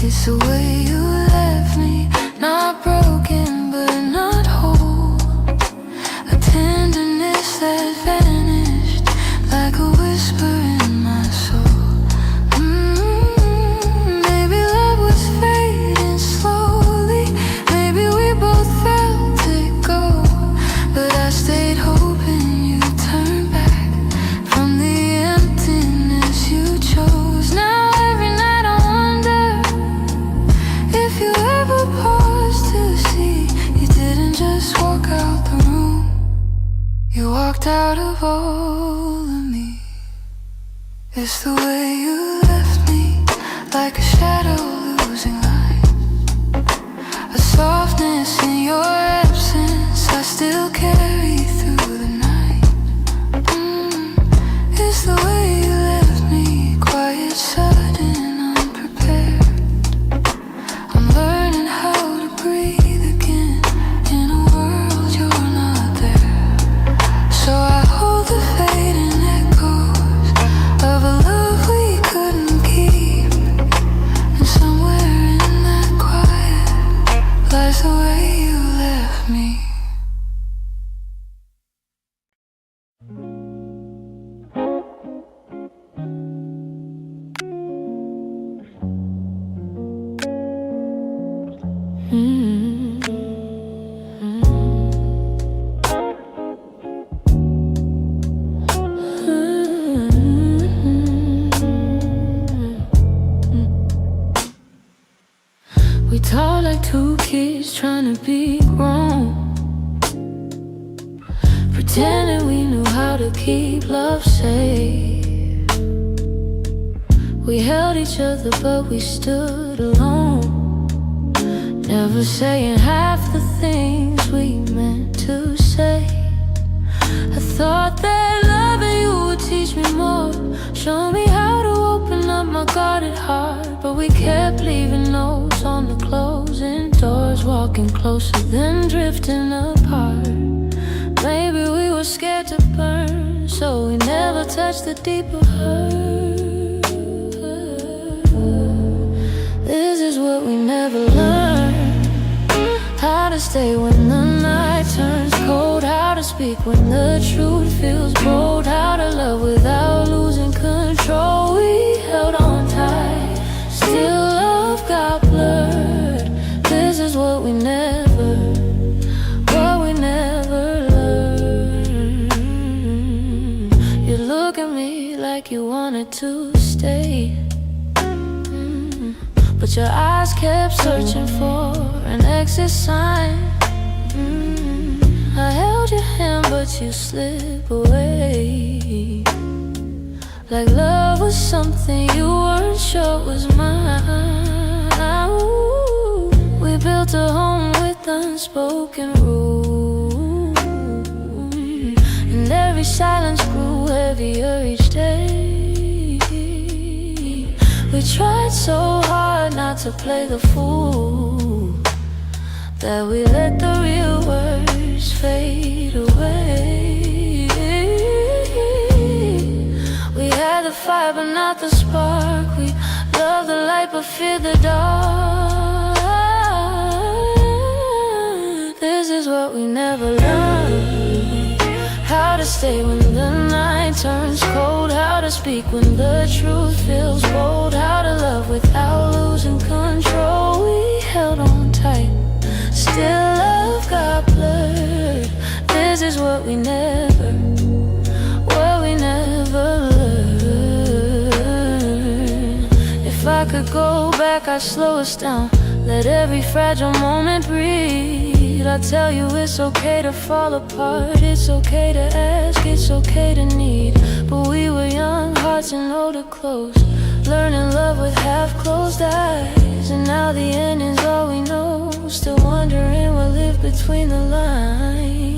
S1: It's the way you left me, not broken but not whole. A tenderness that vanished like a whisper in my soul. Maybe love was fading slowly, maybe we both felt it go. But I stayed hoping you'd turn back from the emptiness you chose. Now every night I wonder if you ever paused to see you didn't just walk out the room, you walked out of all of me. It's the way you left me, like a shadow losing light. A softness in your absence I still carry through the night. It's the way you left me, quiet, sudden, unprepared. I'm learning how to breathe again in a world you're not there. So I hold the fading echoes of a love we couldn't keep. And somewhere in that quiet lies the way you left me. We talk like two kids trying to be grown, pretending we knew how to keep love safe. We held each other but we stood alone, never saying half the things we meant to say. I thought that loving you would teach me more, show me how to open up my guarded heart. But we kept leaving notes on the closing doors, walking closer then drifting apart. Maybe we were scared to burn, so we never touched the deeper hurt. This is what we never learned, how to stay when the night turns cold, how to speak when the truth feels bold, how to love without losing control. We held on tight, still love got blurred. This is what we never learned. You look at me like you wanted to stay, but your eyes kept searching for an exit sign. I held your hand but you slip away, like love was something you weren't sure was mine. Ooh, we built a home with unspoken rules, and every silence grew heavier each day. We tried so hard not to play the fool, that we let the real words fade away. We had the fire but not the spark, we loved the light but feared the dark. This is what we never learned, how to stay when the night turns cold, how to speak when the truth feels bold, how to love without losing control. We held on tight, still love got blurred. This is what we never learned. If I could go back, I'd slow us down, let every fragile moment breathe. I'd tell you it's okay to fall apart, it's okay to ask, it's okay to need. But we were young, hearts and older close, learning love with half closed eyes. And now the ending's all we know, still between the lines.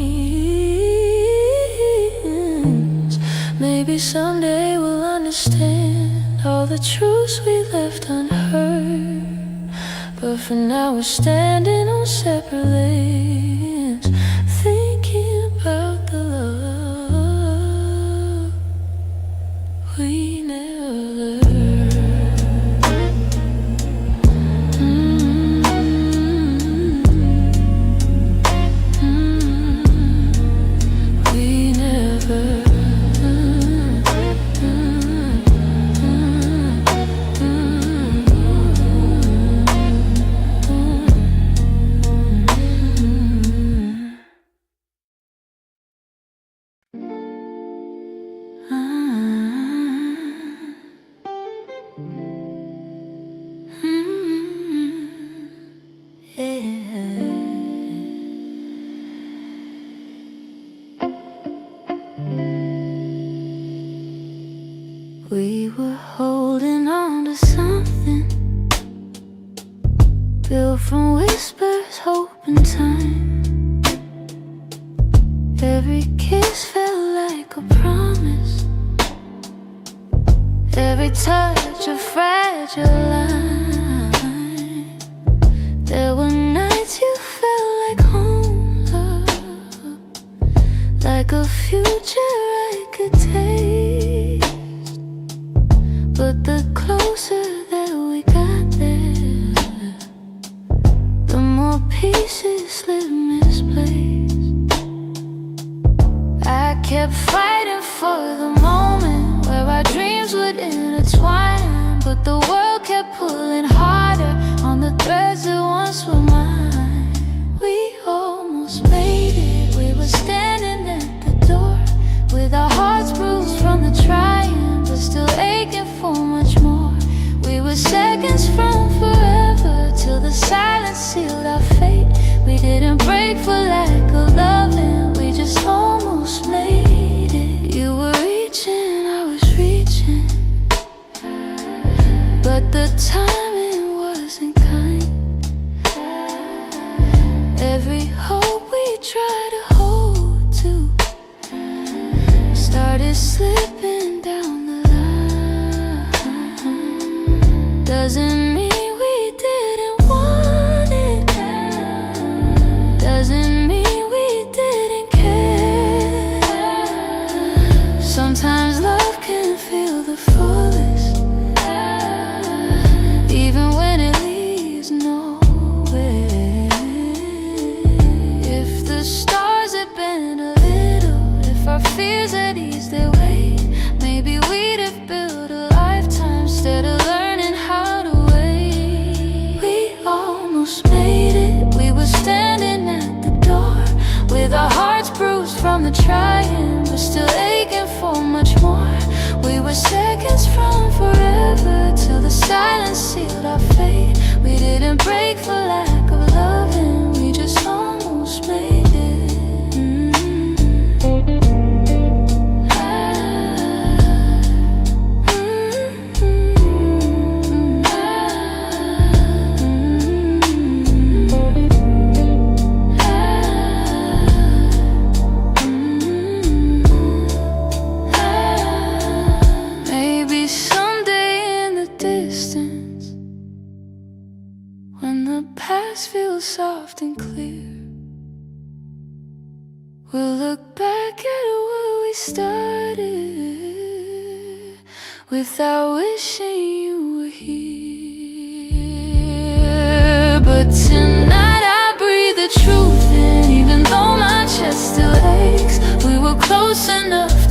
S1: Maybe someday we'll understand all the truths we left unheard. But for now we're standing on separate lanes, thinking about the love we never learned. We were holding on to something built from whispers, hope, and time. Every kiss felt like a promise, every touch a fragile line. There were nights you felt like home, love, like a future I could taste. But the closer that we got there, the more pieces slipped misplaced. I kept fighting for the moment where our dreams would intertwine, but the world kept pulling harder on the threads that once were mine. We almost made it, we were standing at the door, with our hearts bruised from the trying, but still aching for much more. We were seconds from forever, till the silence sealed our fate. We didn't break for lack of loving, we just almost made it. You were reaching, I was reaching, but the timing wasn't kind. Every hope we tried to hold to started slipping down the line. Doesn't mean we didn't want it, doesn't mean we didn't care. Sometimes love can feel the fullest, even when it leaves nowhere. If the stars had been a little, if our fears had eased their weight, maybe we'd have built a lifetime instead of learning how to wait. We almost made it, we were standing at the door, with our hearts bruised from the trying, but still aching for much more. We were seconds from forever, till the silence sealed our fate. We didn't break for lack of loving, we just almost made it. Maybe someday in the distance, when the past feels soft and clear, we'll look back at where we started, without wishing you were here. But tonight I breathe the truth in, even though my chest still aches. We were close enough